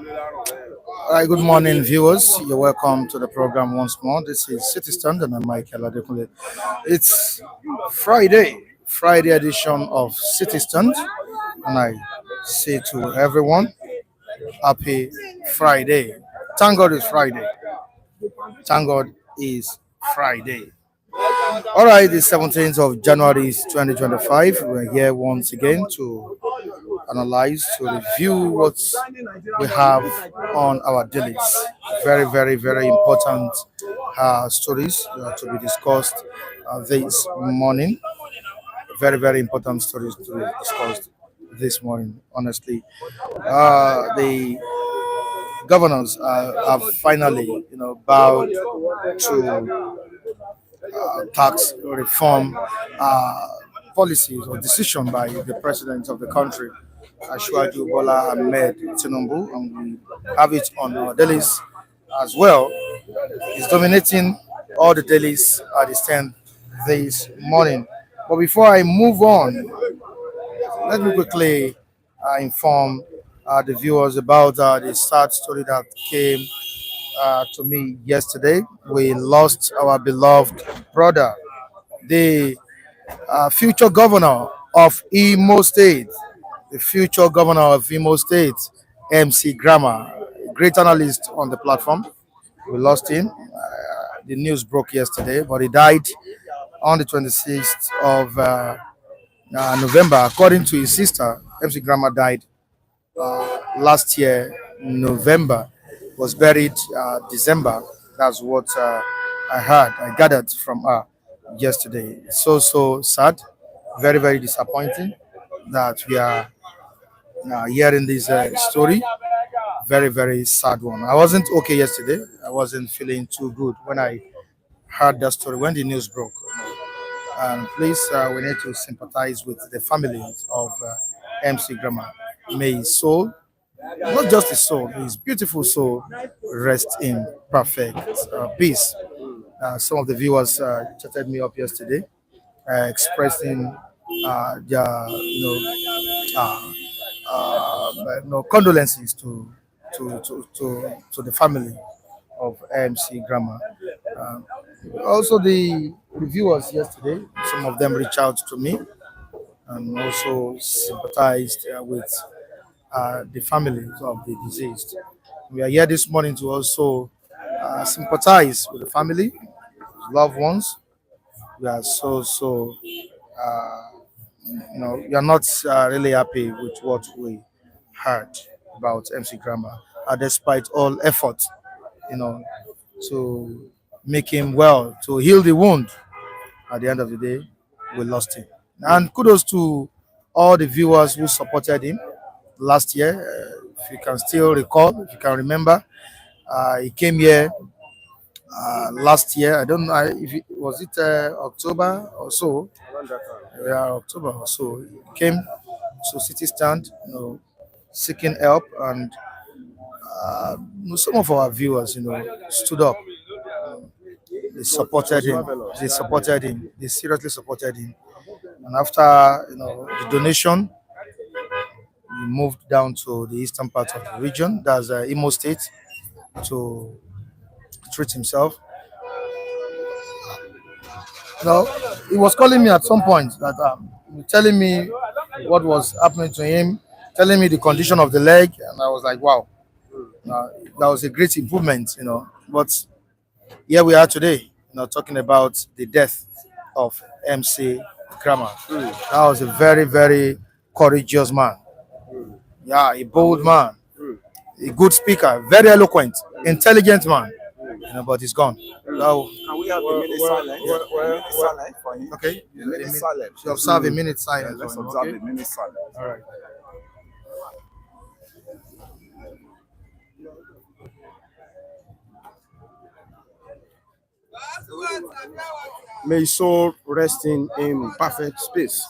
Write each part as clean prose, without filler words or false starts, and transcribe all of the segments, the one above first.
Hi, good morning, viewers. You're welcome to the program once more. This is City Stand, and I'm Michael Adekunle. It's Friday edition of City Stand, and I say to everyone, Happy Friday. Thank God it's Friday. Thank God is Friday. All right, the 17th of January 2025. We're here once again to analyze, to review what we have on our dailies. Very, very, very important stories to be discussed this morning. Very, very important stories to be discussed this morning, honestly. The governors have finally, bowed to tax reform uh, policies or decision by the president of the country, Ashwaju Bola Ahmed Tinubu, and we have it on our dailies as well. It's dominating all the dailies at the stand this morning. But before I move on, let me quickly inform the viewers about the sad story that came to me yesterday. We lost our beloved brother, the future governor of Imo State, the future governor of Imo State, MC Grammar, great analyst on the platform. We lost him. The news broke yesterday, but he died on the 26th of November. According to his sister, MC Grammar died last year, November, was buried December. That's what I gathered from her yesterday. So sad, very, very disappointing that we are hearing this story. Very, very sad one. I wasn't okay yesterday. I wasn't feeling too good when I heard that story, when the news broke. And please, we need to sympathize with the families of MC Grammar. May his soul, not just his soul, his beautiful soul, rest in perfect peace. Some of the viewers chatted me up yesterday, expressing their, condolences to the family of MC Grammar. Uh, Also, the reviewers yesterday, some of them reached out to me and also sympathized with the families of the deceased. We are here this morning to also sympathize with the family, loved ones. We are uh, we are not really happy with what we heard about MC Grammar, despite all effort, you know, to make him well, to heal the wound. At the end of the day, we lost him. And kudos to all the viewers who supported him last year. If you can still recall, if you can remember, he came here last year. I don't know if it was it October or so. Yeah, October or so. He came to City Stand, seeking help, and some of our viewers, stood up. They supported him. They supported him. They seriously supported him. And after the donation, we moved down to the eastern part of the region, that's Imo State, to treat himself. He was calling me at some point that telling me what was happening to him, telling me the condition of the leg, and I was like, wow, that was a great improvement. But here we are today, talking about the death of MC Grammar. That was a very, very courageous man. Yeah, a bold man, a good speaker, very eloquent, intelligent man. But he's gone. Now, Can we have a minute silence? Minute silence for him. okay, A minute silence. so observe a minute silence. Let's for him, observe okay? a minute silence. All right. May his soul rest in perfect space.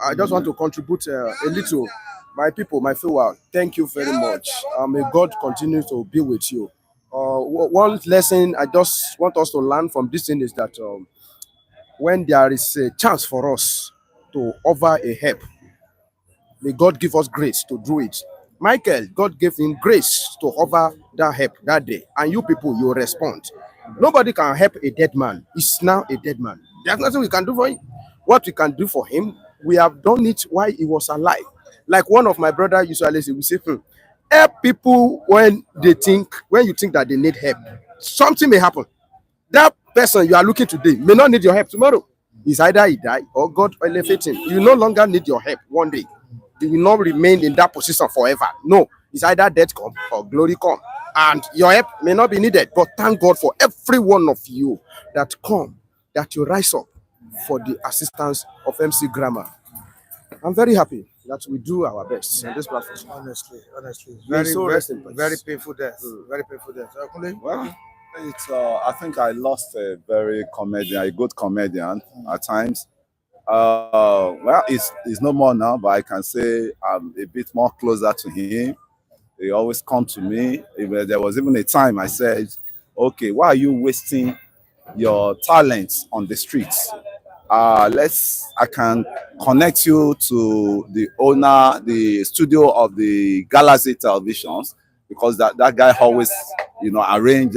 I just want to contribute a little. My people, my fellow, thank you very much. May God continue to be with you. One lesson I just want us to learn from this thing is that when there is a chance for us to offer a help, may God give us grace to do it. Michael, God gave him grace to offer that help that day, and you people, you respond. Nobody can help a dead man. He's now a dead man. There's nothing we can do for him. What we can do for him, we have done it while he was alive. Like one of my brother usually say, we say, help people when you think that they need help. Something may happen. That person you are looking today may not need your help tomorrow. It's either he die or God elevate him. You no longer need your help one day. You will not remain in that position forever. No, it's either death come or glory come. And your help may not be needed. But thank God for every one of you that come, that you rise up for the assistance of MC Grammar. I'm very happy that we do our best on this platform. Honestly, May very, so very, rest in peace. very painful death. Very painful death. Akunle? Well, it's I think I lost a good comedian at times. Well, it's no more now, but I can say I'm a bit more closer to him. He always come to me. There was even a time I said, "Okay, why are you wasting your talents on the streets? I can connect you to the owner, the studio of the Galaxy Televisions, because that guy always, arrange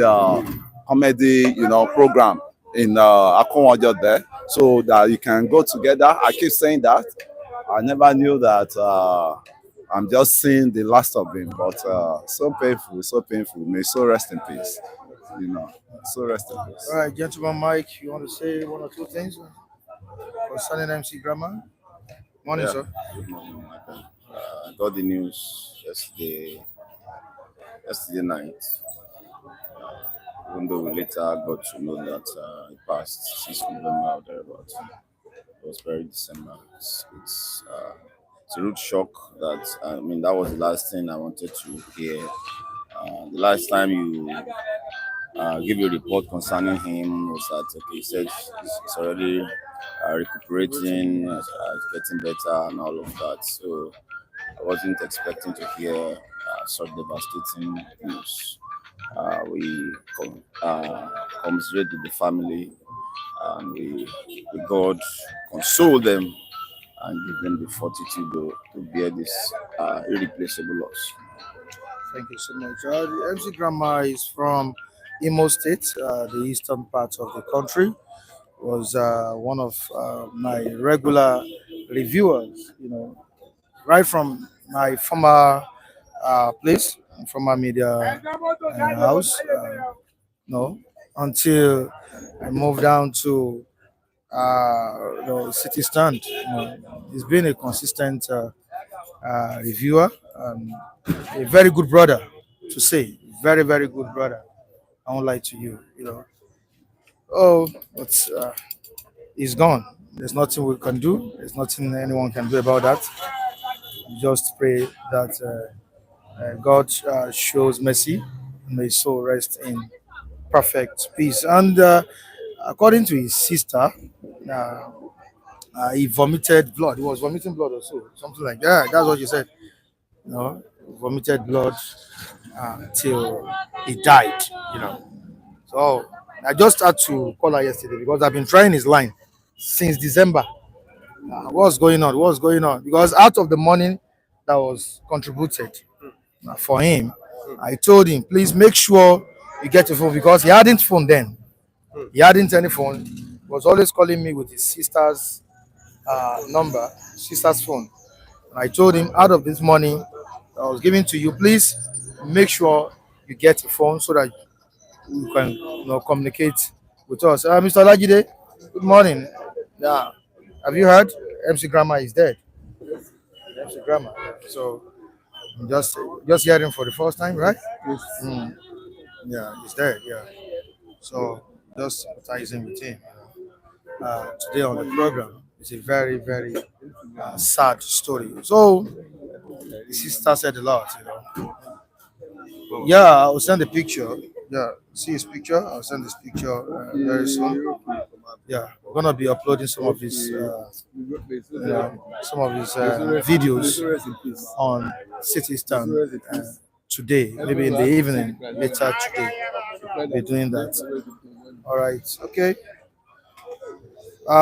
comedy, program in Akonwajo there, so that you can go together." I keep saying that. I never knew that. I'm just seeing the last of him, but so painful, so painful. May so rest in peace. So rest in peace. All right, gentleman Mike, you want to say one or two things concerning MC Grammar? Morning, Yeah. sir. Good morning, Michael. I got the news yesterday night. Even though we later got to know that it passed 6 November or thereabouts. It was very December. It's a rude shock that, that was the last thing I wanted to hear. The last time you give a report concerning him was that, okay, he said he's already recuperating, getting better and all of that. So I wasn't expecting to hear such devastating news. We commiserate with the family, and we God console them and give them the fortitude to bear this irreplaceable loss. Thank you so much. The MC Grammar is from Imo State, the eastern part of the country. Was one of my regular reviewers, right from my former place, former media house, no, until I moved down to City Stand. He's been a consistent reviewer, a very good brother, to say, very, very good brother. I won't lie to you. Oh, but he's gone. There's nothing we can do. There's nothing anyone can do about that. We just pray that God shows mercy and may his soul rest in perfect peace. And according to his sister, uh, he vomited blood. He was vomiting blood or so, something like that. That's what she said. Vomited blood till he died. So I just had to call her yesterday because I've been trying his line since December. What's going on? What's going on? Because out of the money that was contributed for him, I told him, please make sure you get a phone because he hadn't phone then. He hadn't any phone. He was always calling me with his sister's number, sister's phone. And I told him, out of this money that was given to you, please make sure you get a phone so that you can communicate with us. Mr. Lajide, good morning. Yeah. Have you heard? MC Grammar is dead. MC Grammar. So I'm just hearing for the first time, right? Yes. Yeah, he's dead. Yeah. So just sympathizing with him. Today on the program, it's a very, very sad story. So the sister said a lot. Yeah, I'll send a picture. Yeah, see his picture. I'll send this picture very soon. Yeah, we're gonna be uploading some of his videos on City Stand today, maybe in the evening, later today. We're doing that. All right. Okay.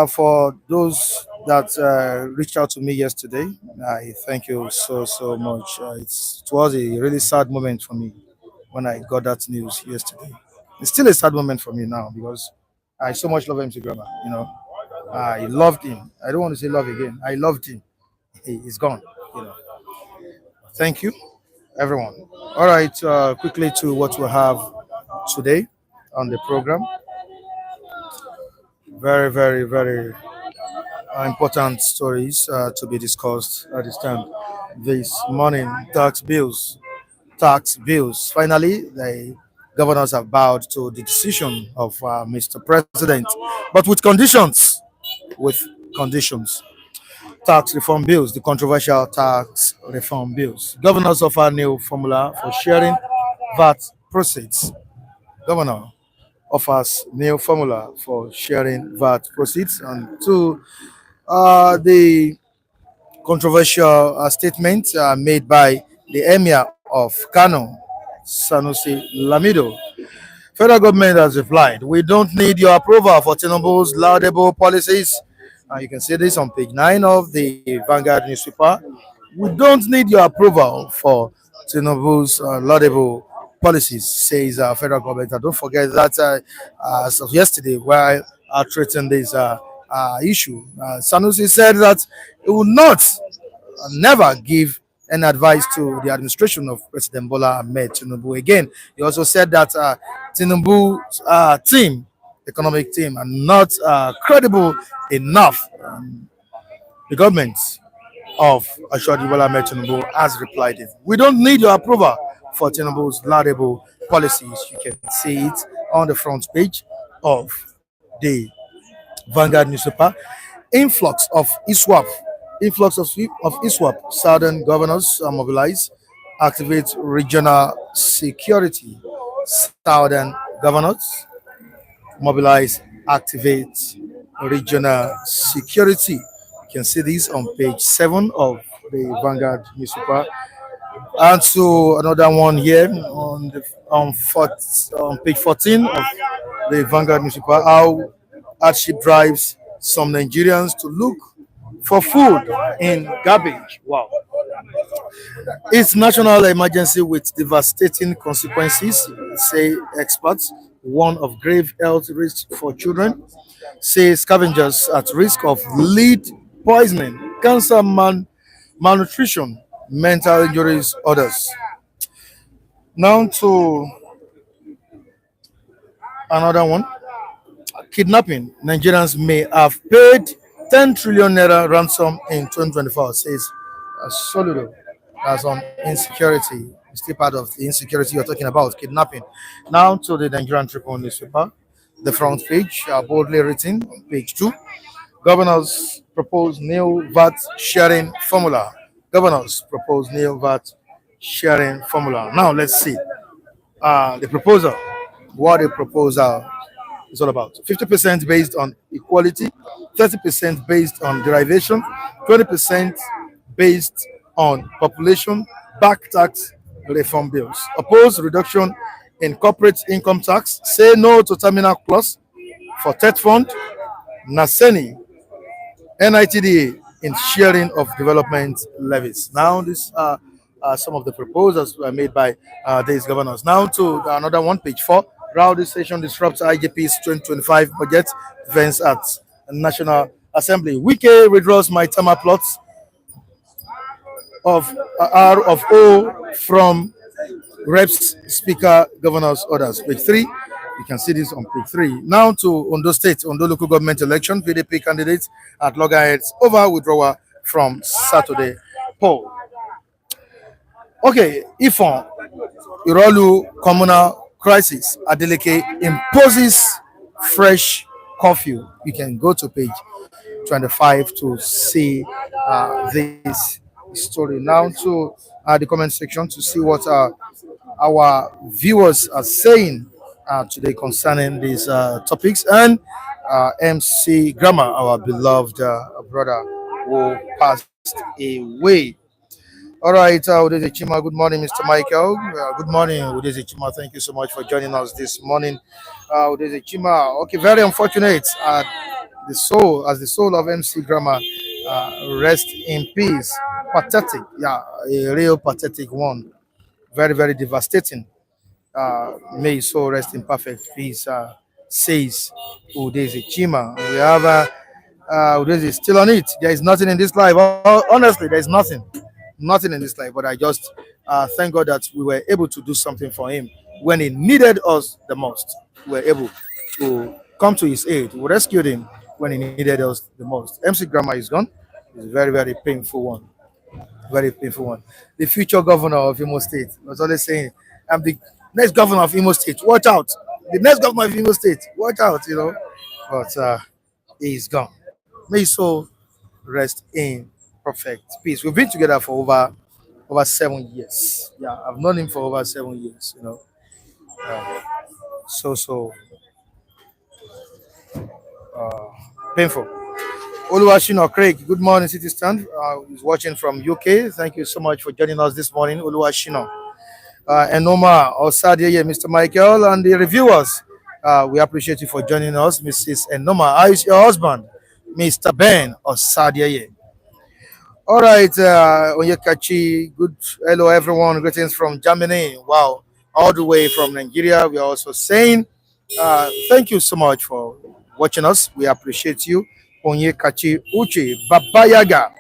For those that reached out to me yesterday. I thank you so much. It was a really sad moment for me when I got that news yesterday. It's still a sad moment for me now because I so much love MC Grammar. I loved him. I don't want to say love again. I loved him. He's gone. You know. Thank you, everyone. All right, quickly to what we have today on the program. Very important stories to be discussed at this time. This morning, tax bills. Finally, the governors have bowed to the decision of Mr. President, but with conditions. With conditions. Tax reform bills, the controversial tax reform bills. Governors offer new formula for sharing VAT proceeds. Governor offers new formula for sharing VAT proceeds. And two, the controversial statement made by the Emir of Kano, Sanusi Lamido. Federal government has replied, we don't need your approval for Tinubu's laudable policies. You can see this on page 9 of the Vanguard newspaper. We don't need your approval for Tinubu's laudable policies, says federal government. And don't forget that as of yesterday, while treating this issue, Sanusi said that it will not never give any advice to the administration of President Bola Ahmed Tinubu. Again, he also said that Tinubu's team, economic team, are not credible enough. The government of Ashwadi Bola Ahmed Tinubu has replied, we don't need your approval for Tinubu's laudable policies. You can see it on the front page of the Vanguard newspaper. Influx of ISWAP. Influx of ISWAP. Southern governors are mobilized. Activate regional security. Southern governors mobilize. Activate regional security. You can see this on page 7 of the Vanguard newspaper. And so another one here on page 14 of the Vanguard newspaper. How hardship drives some Nigerians to look for food in garbage. Wow. It's national emergency with devastating consequences, say experts. One of grave health risks for children, say scavengers at risk of lead poisoning, cancer, malnutrition, mental injuries, others. Now to another one. Kidnapping. Nigerians may have paid 10 trillion naira ransom in 2024, says Soludo. That's on insecurity. It's still part of the insecurity you're talking about, kidnapping. Now to the Nigerian Tribune newspaper. The front page, boldly written on page 2. Governors propose new VAT sharing formula. Governors propose new VAT sharing formula. Now let's see the proposal. What a proposal is all about. 50% based on equality, 30% based on derivation, 20% based on population, back tax reform bills. Oppose reduction in corporate income tax. Say no to terminal clause for TET fund. Naseni, NITDA in sharing of development levies. Now, these are some of the proposals were made by these governors. Now to another one, page 4. Rowdy session disrupts IGP's 2025 budget defense at National Assembly. Wike withdraws my Tama plots of R of O from reps, speaker, governor's orders. Page 3. You can see this on page 3. Now to Ondo State, Ondo local government election. PDP candidates at loggerheads over withdrawal from Saturday poll. Okay, Ifon, Irolu Communal crisis. Adeleke imposes fresh curfew. You can go to page 25 to see this story. Now to the comment section to see what our viewers are saying today concerning these topics. And MC Grammar, our beloved brother, who passed away. All right, Udeze Chima, good morning, Mr. Michael. Good morning, Udeze Chima. Thank you so much for joining us this morning. Udeze Chima, okay, very unfortunate. the soul of MC Grammar rest in peace. Pathetic, yeah, a real pathetic one. Very, very devastating. May his soul rest in perfect peace. Says Udeze Chima. We have Udeze still on it. There is nothing in this life. Honestly, there is nothing in this life. But I just thank God that we were able to do something for him when he needed us the most. We were able to come to his aid. We rescued him when he needed us the most. MC Grammar is gone. It's a very, very painful one. Very painful one. The future governor of Imo State was always saying, I'm the next governor of Imo State. Watch out. The next governor of Imo State. Watch out. But he's gone. May his soul rest in perfect peace. We've been together for over 7 years. Yeah, I've known him for over 7 years. So painful. Oluwashino Craig, good morning, City Stand. He's watching from UK. Thank you so much for joining us this morning, Oluwashino. Enoma Osadeye, Mr. Michael, and the reviewers. We appreciate you for joining us, Mrs. Enoma. How is your husband, Mr. Ben Osadeye? All right, Onyekachi, good. Hello, everyone. Greetings from Germany. Wow, all the way from Nigeria. We are also saying thank you so much for watching us. We appreciate you. Onyekachi Uche Babayaga.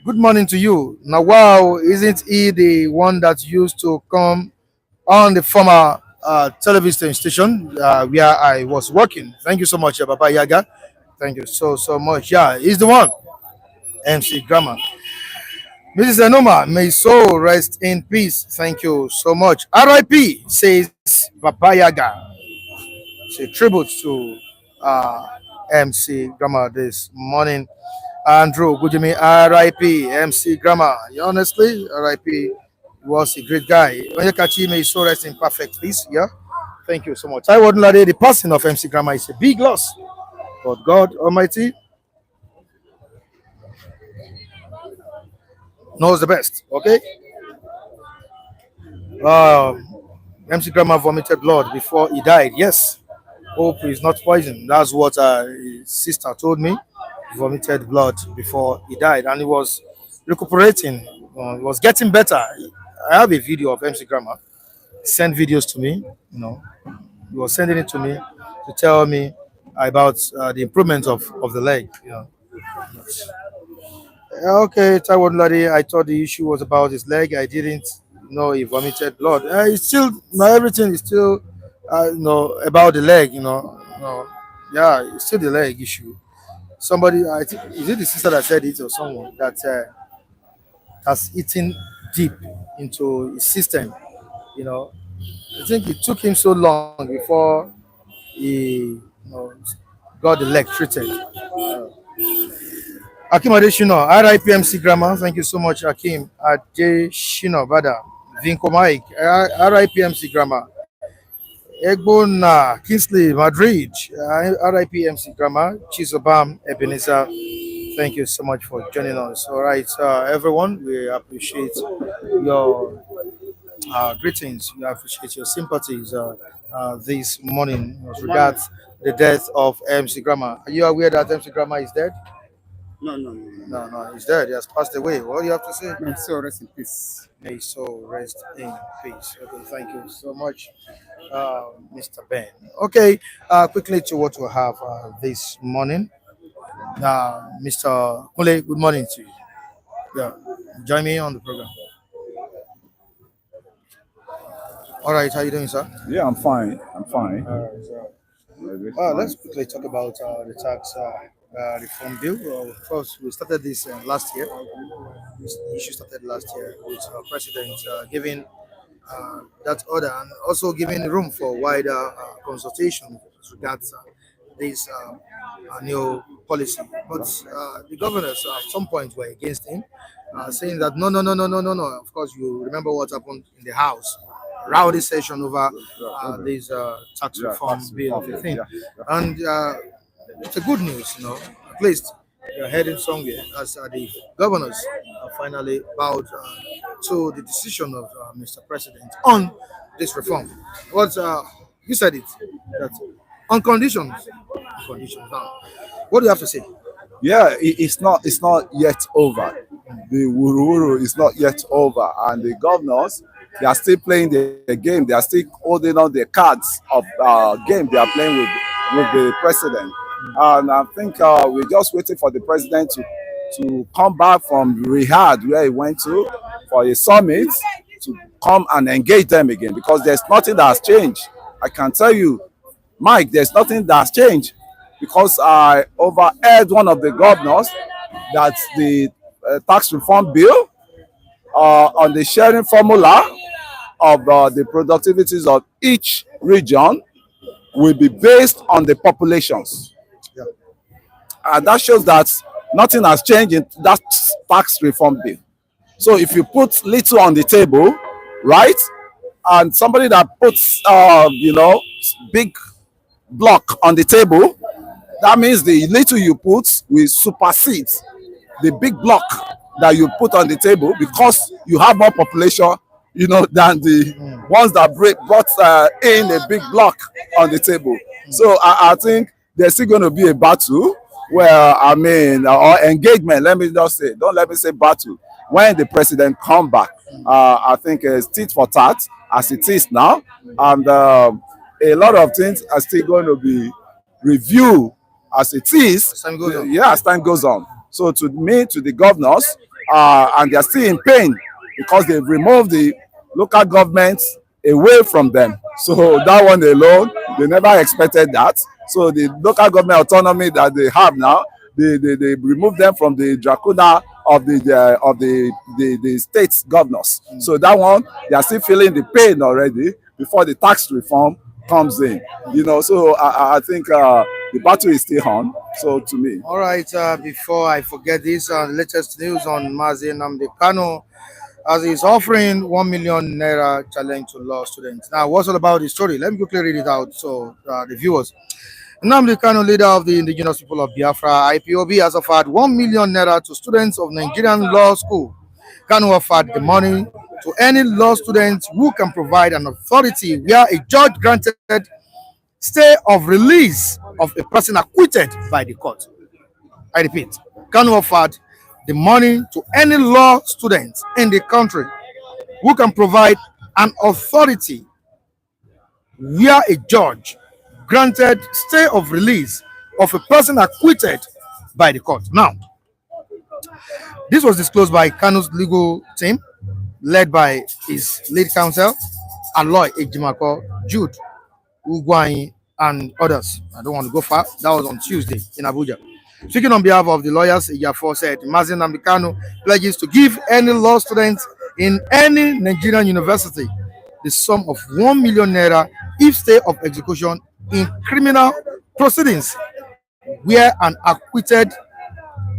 Good morning to you. Now, wow, isn't he the one that used to come on the former television station where I was working? Thank you so much, Baba Yaga. Thank you so much. Yeah, he's the one. MC Grammar. Mrs. Enoma, may his soul rest in peace. Thank you so much. RIP says Baba Yaga. It's a tribute to MC Grammar this morning. Andrew Gujimi, RIP, MC Grammar. Honestly, RIP was a great guy. Onyekachi, may his soul rest in perfect peace. Yeah. Thank you so much. I wouldn't let the passing of MC Grammar is a big loss. But God Almighty knows the best. Okay. MC Grammar vomited blood before he died. Yes. Hope he's not poisoned. That's what his sister told me. He vomited blood before he died, and he was recuperating. He was getting better. I have a video of MC Grammar. He sent videos to me. He was sending it to me to tell me about the improvement of the leg. Okay, Taiwan Ladi, I thought the issue was about his leg. I didn't know he vomited blood. It's still, everything is still, about the leg. Yeah, it's still the leg issue. Somebody, I think, is it the sister that said it or someone that has eaten deep into his system? I think it took him so long before he got the leg treated. Akim Adeshino, RIP MC Grammar. Thank you so much, Akim Adeshino Bada. Vinco Mike, RIP MC Grammar. Egbona Kingsley Madrid, RIP MC Grammar. Chisobam Ebenezer. Thank you so much for joining us. All right, everyone, we appreciate your greetings. We appreciate your sympathies this morning as regards the death of MC Grammar. Are you aware that MC Grammar is dead? No, he's dead. He has passed away. What do you have to say? May his soul rest in peace. May his soul rest in peace. Okay, thank you so much, Mr. Ben. Okay, quickly to what we have this morning. Mr. Kule, good morning to you. Yeah, join me on the program. All right, how you doing, sir? Yeah, I'm fine. I'm fine. Let's quickly talk about the tax reform bill. Of course, we started this last year. This issue started last year with President giving that order and also giving room for wider consultation with regards this new policy. But the governors at some point were against him, saying that no. Of course, you remember what happened in the House. Rowdy session over this tax reform bill of the thing. And it's a good news, at least you're heading somewhere as the governors finally bowed to the decision of Mr. President on this reform. What you said it, that on conditions. Conditions. Now, what do you have to say? Yeah, it's not yet over. The wuru is not yet over, and the governors, they are still playing the game. They are still holding on the cards of game they are playing with the president. And I think we're just waiting for the president to come back from Riyadh, where he went to for a summit, to come and engage them again, because there's nothing that has changed. I can tell you, Mike, there's nothing that has changed, because I overheard one of the governors that the tax reform bill on the sharing formula of the productivities of each region will be based on the populations. Yeah. And that shows that nothing has changed in that tax reform bill. So if you put little on the table, right, and somebody that puts, big block on the table, that means the little you put will supersede the big block that you put on the table, because you have more population, than the ones that brought in a big block on the table. So I think there's still going to be a battle where, or engagement. Let me just say, don't let me say battle. When the president come back, I think it's tit for tat as it is now, and a lot of things are still going to be reviewed as it is. As time goes on. Yeah, as time goes on. So to me, to the governors, and they're still in pain because they've removed the local governments away from them. So that one alone, they never expected that. So the local government autonomy that they have now, they remove them from the dracula of the state governors. So that one, they are still feeling the pain already before the tax reform comes in. So I think the battle is still on. So to me. All right, before I forget this, latest news on Nnamdi Kanu, as he's offering 1 million naira challenge to law students. Now, what's all about the story? Let me quickly read it out so the viewers. Nnamdi Kanu, leader of the indigenous people of Biafra, IPOB, has offered 1 million naira to students of Nigerian law school. Kanu offered the money to any law student who can provide an authority where a judge granted stay of release of a person acquitted by the court. I repeat, Kanu offered the money to any law student in the country who can provide an authority where a judge granted stay of release of a person acquitted by the court. Now, this was disclosed by Kanu's legal team, led by his lead counsel, Aloy Ejimako, Jude Ugwai, and others. I don't want to go far. That was on Tuesday in Abuja. Speaking on behalf of the lawyers, Ejiofor said, Nnamdi Kanu pledges to give any law student in any Nigerian university the sum of 1 million naira if stay of execution in criminal proceedings where an acquitted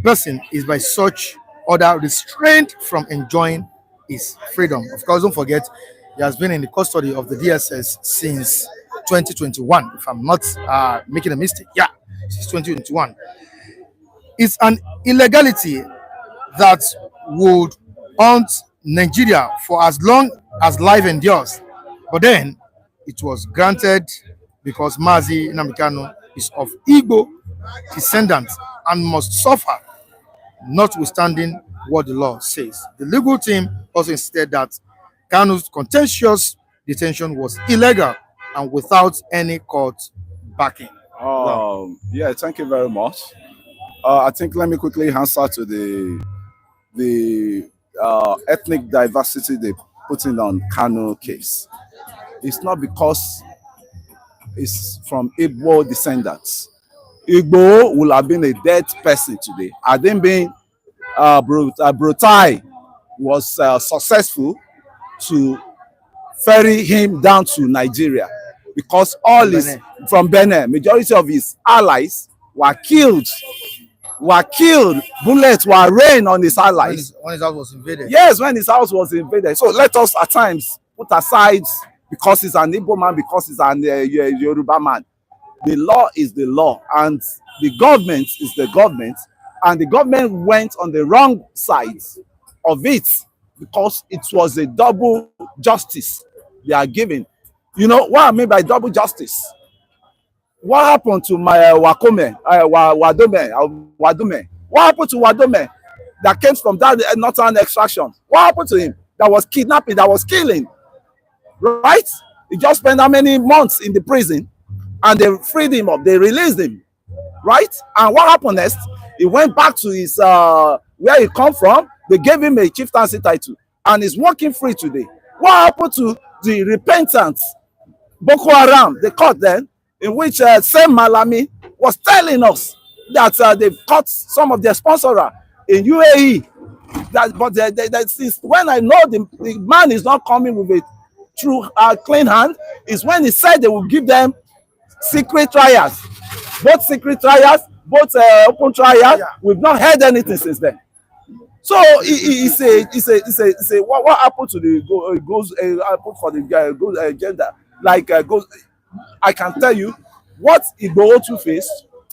person is by such order restrained from enjoying his freedom. Of course, don't forget, he has been in the custody of the DSS since 2021, if I'm not making a mistake. Yeah, since 2021. It's an illegality that would haunt Nigeria for as long as life endures. But then it was granted because Nnamdi Kanu is of Igbo descendants and must suffer, notwithstanding what the law says. The legal team also insisted that Kanu's contentious detention was illegal and without any court backing. Yeah, thank you very much. I think let me quickly answer to the ethnic diversity they put in on Kanu case. It's not because it's from Igbo descendants. Igbo will have been a dead person today. I didn't mean Brutai was successful to ferry him down to Nigeria because all his from Benin, majority of his allies were killed. Bullets were rained on his allies. When his house was invaded. Yes, when his house was invaded. So let us at times put aside because he's an Igbo man, because he's an Yoruba man. The law is the law, and the government is the government, and the government went on the wrong side of it because it was a double justice they are giving. You know what I mean by double justice? What happened to my Wadome? What happened to Wadome that came from that northern extraction? What happened to him? That was kidnapping, that was killing, right? He just spent how many months in the prison, and they freed him up, they released him, right? And what happened next? He went back to his where he come from. They gave him a chieftaincy title, and he's working free today. What happened to the repentant Boko Haram, they caught them, in which same Malami was telling us that they've caught some of their sponsors in UAE. That, but since when I know the man is not coming with a true clean hand, is when he said they will give them secret trials, both secret trials, both open trials. Yeah. We've not heard anything since then. So he say what happened to the goes for the agenda? Like goes, I can tell you what Igboho to face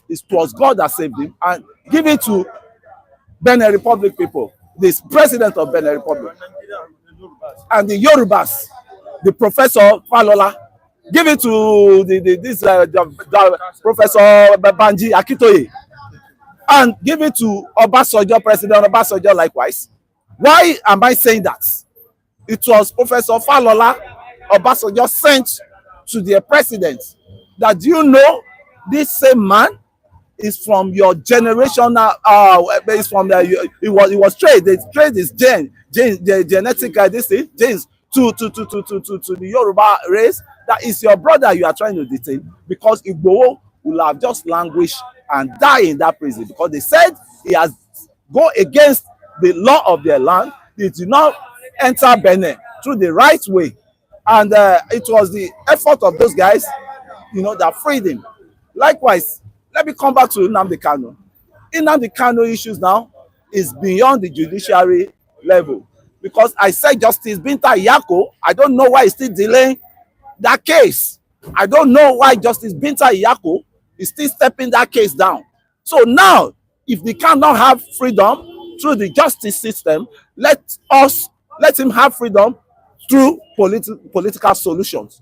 is, was God that saved him, and give it to Benin Republic people, this president of Benin Republic, and the Yorubas, the Professor Falola, give it to the Professor Banji Akitoye, and give it to Obasanjo, President Obasanjo likewise. Why am I saying that? It was Professor Falola Obasanjo sent to the president that, do you know this same man is from your generation? Is from it was trade. They trade his the genetic this thing, genes to the Yoruba race. That is your brother you are trying to detain, because Igboho will have just languished and die in that prison, because they said he has go against the law of their land. He did not enter Benin through the right way, and it was the effort of those guys, you know, that freed him. Likewise, let me come back to Nnamdi Kanu. Nnamdi Kanu issues now is beyond the judiciary level, because I said Justice Binta Iyako, I don't know why he's still delaying that case. I don't know why Justice Binta Iyako is still stepping that case down. So now, if they cannot have freedom through the justice system, let him have freedom through political solutions.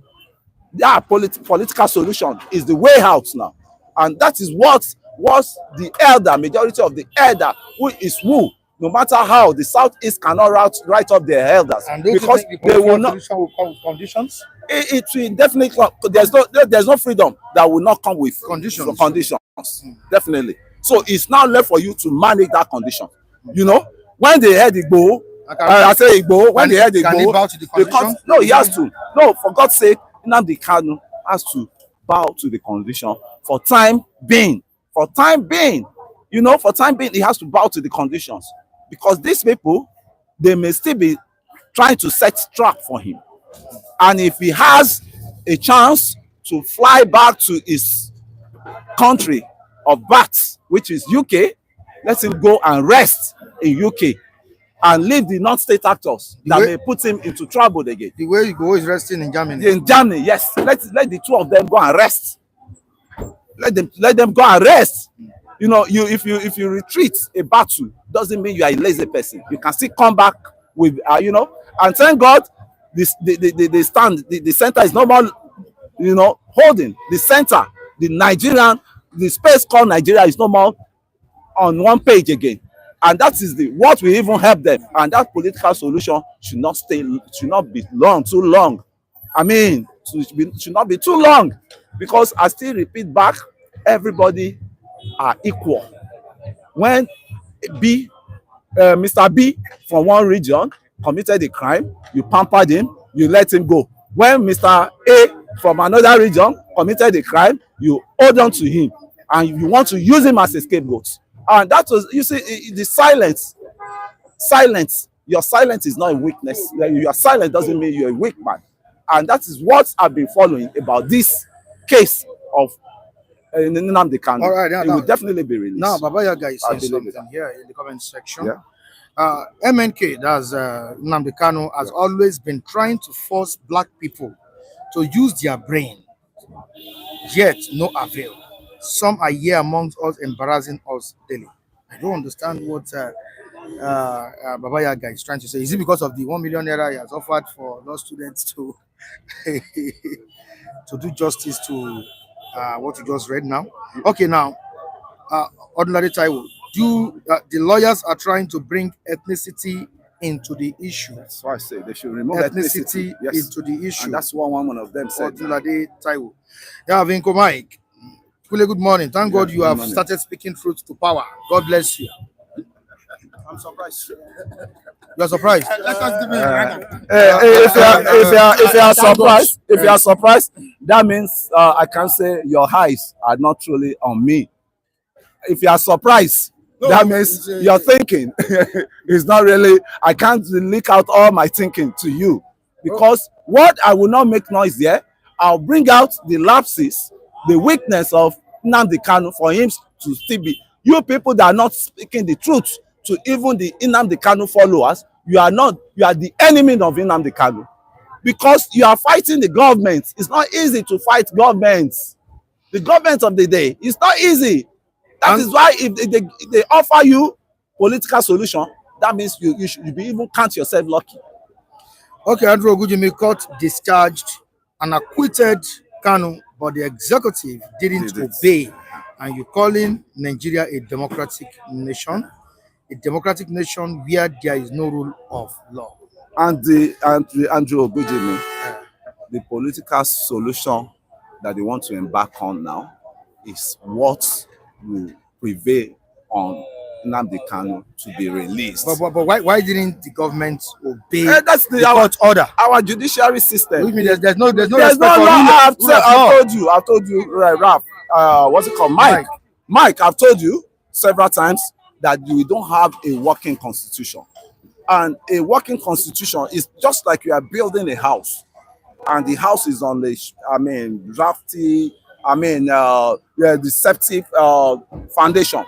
Yeah, political solution is the way out now, and that is what was the majority of the elder who, no matter how the Southeast cannot write up their elders, and because they will not. Will come with conditions. It will definitely. There's no freedom that will not come with conditions. Definitely. So it's now left for you to manage that condition. You know, when they heard Igboho, I say Igboho, when they heard Igboho, no, he has to. No, for God's sake, Nnamdi Kanu has to bow to the condition for time being. For time being, you know, for time being, he has to bow to the conditions, because these people, they may still be trying to set trap for him. And if he has a chance to fly back to his country of birth, which is UK, let him go and rest in UK and leave the non-state actors that may put him into trouble again. The way Igboho is resting in Germany. In Germany, yes. Let the two of them go and rest. Let them go and rest. You know, if you retreat a battle, doesn't mean you are a lazy person. You can still come back with you know. And thank God, the center is no more, you know, holding the center. The space called Nigeria is no more on one page again. And that is what will even help them. And that political solution should not be too long. I mean, should not be too long, because I still repeat back, everybody are equal. When Mr. B from one region committed a crime, you pampered him, you let him go. When Mr. A from another region committed a crime, you hold on to him, and you want to use him as a scapegoat. And that was, you see, the silence. Your silence is not a weakness. Your silence doesn't mean you're a weak man. And that is what I've been following about this case of Nnamdi Kanu. All right, it will definitely be released. Now, Baba Yaga is saying something here in the comment section. Yeah. MNK, that's Nnamdi Kanu, has always been trying to force black people to use their brain, yet no avail. Some are here amongst us, embarrassing us daily. I don't understand what Baba Yaga is trying to say. Is it because of the 1 million naira he has offered for law students to to do justice to what you just read now. Okay, now, ordinary Taiwo, do the lawyers are trying to bring ethnicity into the issue. That's why I say they should remove Ethnicity Yes. into the issue. And that's what one of them said. Ordinary Taiwo. Yeah, Vinko Mike. Kule, good morning. Thank God you have started speaking truth to power. God bless you. I'm surprised. You are surprised. If you are surprised, that means I can say your eyes are not truly on me. If you are surprised, that means your thinking is not really. I can't leak out all my thinking to you because what I will not make noise there. I'll bring out the lapses, the weakness of Nnamdi Kanu for him to still be. You people that are not speaking the truth to even the Nnamdi Kanu followers, you are the enemy of Nnamdi Kanu because you are fighting the government. It's not easy to fight governments. The government of the day, it's not easy. That is why if they offer you political solution, that means you should be even count yourself lucky. Okay, Andrew Ogujimi court discharged and acquitted Kanu, but the executive didn't obey. And you're calling Nigeria a democratic nation where there is no rule of law. And Andrew Ogujimi, the political solution that they want to embark on now is what will prevail on Nnamdi Kanu to be released. But why didn't the government obey that's the court order? Our judiciary system. Which means there's no I've told you, right, Ralph. What's it called? Mike, I've told you several times that we don't have a working constitution. And a working constitution is just like you are building a house. And the house is on the, drafty, deceptive foundation.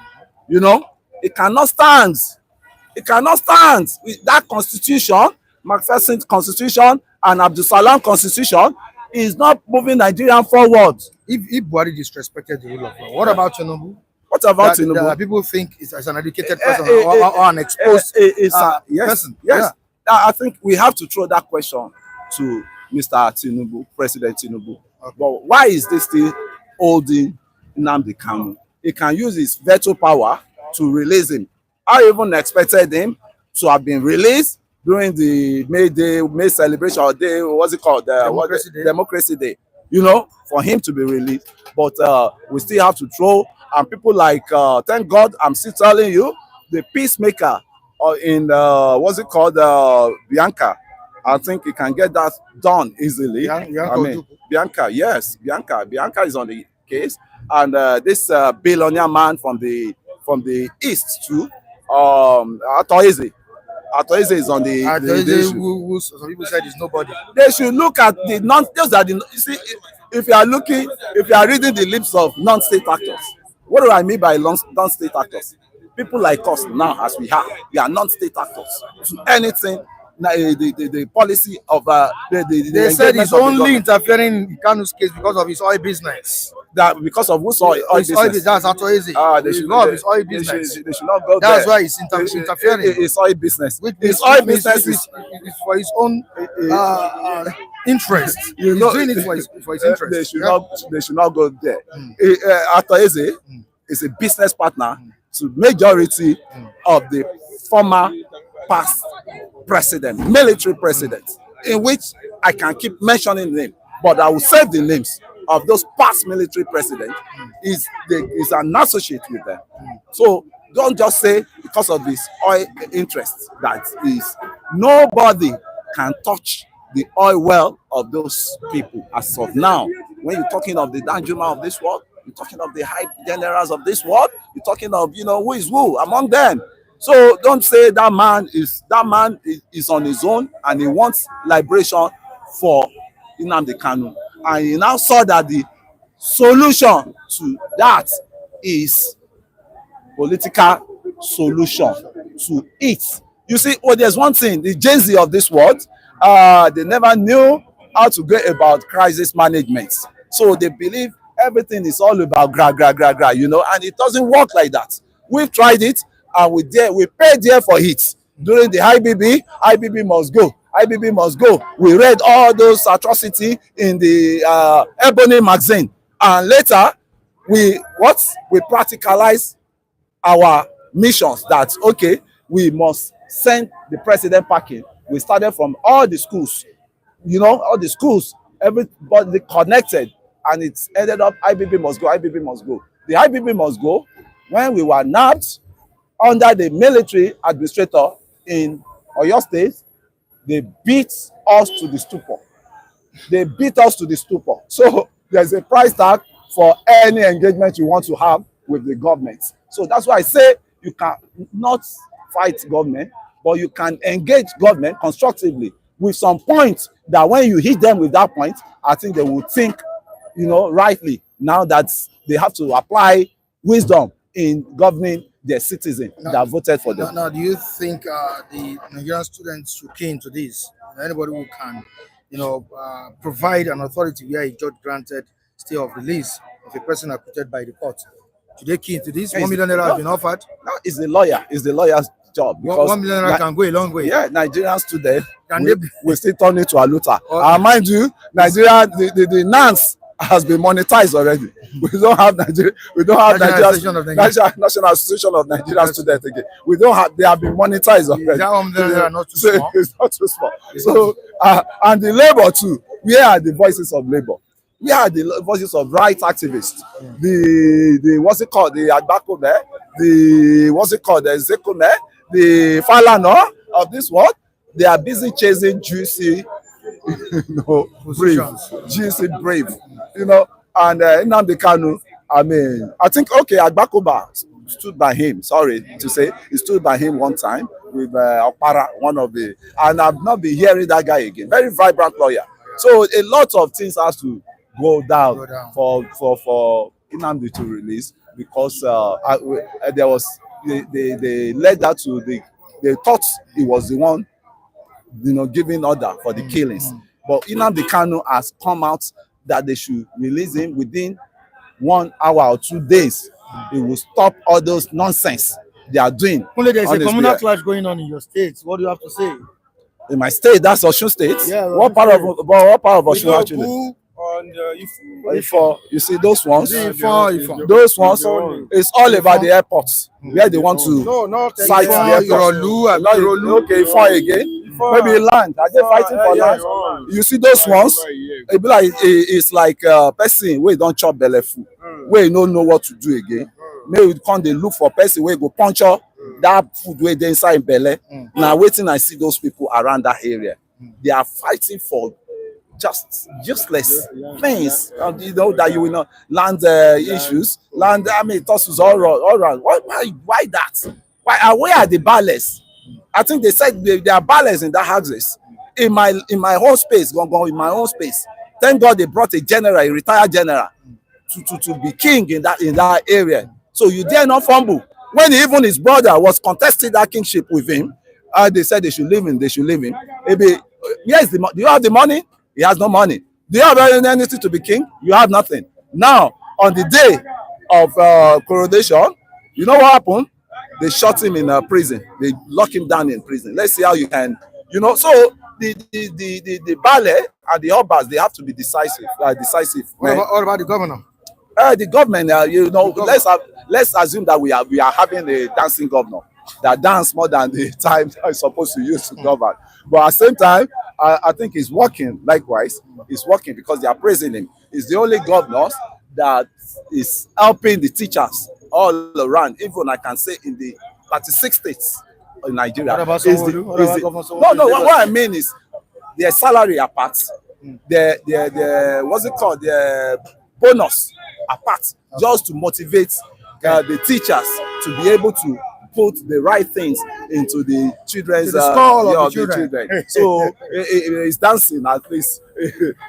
You know, it cannot stand. It cannot stand with that constitution. Macpherson constitution and Abdul Salam constitution is not moving Nigeria forward. If Buhari disrespected the rule of law, what about Tinubu? What about Tinubu? People think it's as an educated person or an exposed person. Yes. I think we have to throw that question to Mr. Tinubu, President Tinubu. Okay. But why is this still holding Nnamdi Kanu? He can use his veto power to release him. I even expected him to have been released during the May celebration or day, what's it called? Democracy Day. You know, for him to be released. But we still have to throw, and people like, thank God, I'm still telling you, the peacemaker in, what's it called? Bianca. I think he can get that done easily. Bianca, yes, Bianca is on the case, and this billionaire man from the east too, Atoeze is on the issue. Some people said it's nobody. They should look at the those are the, you see, if you are reading the lips of non-state actors, what do I mean by non-state actors? People like us now, as we are non-state actors to anything. The policy of they said it's only interfering in Kanu's case because of his oil business. That because of whose oil business? That's Atoeze. They should oil business. They should not go that's there. why it's interfering. It's oil business. His oil business is for his own interest. You know, he's doing it for his interest. They should not go there. Atoeze is a business partner to majority of the former past president, military president, in which I can keep mentioning them, but I will save the names of those past military presidents. Is an associate with them. So don't just say because of his oil interest that is nobody can touch the oil well of those people as of now. When you're talking of the Danjuma of this world, you're talking of the high generals of this world, you're talking of who is who among them. So don't say that man is on his own and he wants liberation for Nnamdi Kanu. And he now saw that the solution to that is political solution to it. You see, there's one thing, the Gen Z of this world, they never knew how to go about crisis management. So they believe everything is all about gra, and it doesn't work like that. We've tried it. And we paid there for it during the IBB must go. IBB must go. We read all those atrocity in the Ebony magazine. and later we practicalize our missions that okay, we must send the president packing. We started from all the schools, all the schools, everybody connected, and it's ended up IBB must go, IBB must go. The IBB must go when we were nabbed under the military administrator in Oyo State. They beat us to the stupor. They beat us to the stupor. So there's a price tag for any engagement you want to have with the government. So that's why I say you can not fight government, but you can engage government constructively with some points that when you hit them with that point, I think they will think, rightly now that they have to apply wisdom in governing their citizens that voted for them. Now, do you think the Nigerian students should key into this? Anybody who can, provide an authority where a judge granted stay of release of a person acquitted by the court. Should they key into this? 1 million naira has been offered. No, it's the lawyer. It's the lawyer's job. Because 1 million naira can go a long way. Yeah, Nigerian students will still turn it to a looter. Mind you, Nigeria, the NANS has been monetized already. We don't have Nigeria. We don't have National Association of Nigerian Students again. We don't have. They have been monetized already. That 1 million naira not too small. It's not too small. So and the labor too. Where are the voices of labor? Where are the voices of rights activists? The what's it called? The Agbakome, the what's it called? The Zekome, the Falana of this world. They are busy chasing juicy, brave, juicy brave, and Nnamdi Kanu. I mean, I think Agbakoma stood by him. Sorry to say, he stood by him one time with Opara, one of the, and I've not been hearing that guy again. Very vibrant lawyer. So a lot of things has to go down for Nnamdi to release, because there was they led that to they thought he was the one giving order for the killings. But Nnamdi Kanu has come out that they should release him within 1 hour or 2 days. It will stop all those nonsense they are doing. Only there's a communal clash going on in your state. What do you have to say? In my state, that's Osun State. Yeah, what part of Osun actually? You see those ones? Those ones, it's all about the airports where they want to site the airports. Okay, Ifon again. Maybe land. Are they fighting for land? You see those ones? It be like it's like person where don't chop belle food, where you don't know what to do again. Maybe come they look for person where go puncture that food where they inside belle. Now waiting, I see those people around that area. They are fighting for just useless things, that you will not land issues. Land, I mean, tosses all around. Why that? Where are the balance? I think they said there are balance in that houses. In my own space, in my own space. Thank God they brought a general, a retired general, to be king in that area. So you dare not fumble. When even his brother was contesting that kingship with him, they said they should leave him. They should leave him. Maybe yes, do you have the money? He has no money. Do you have anything to be king? You have nothing. Now, on the day of coronation, you know what happened? They shot him in prison. They lock him down in prison. Let's see how you can, So the ballet and the obas, they have to be decisive. What about the governor? The government, let's assume that we are having a dancing governor that dance more than the time that is supposed to use to govern. But at the same time, I think it's working. Likewise, it's working because they are praising him. He's the only governor that is helping the teachers all around. Even I can say in the 36 states in Nigeria. What about what I mean is their salary apart, their what's it called? Their bonus apart, just to motivate the teachers to be able to put the right things into the children's the children. So it's dancing, at least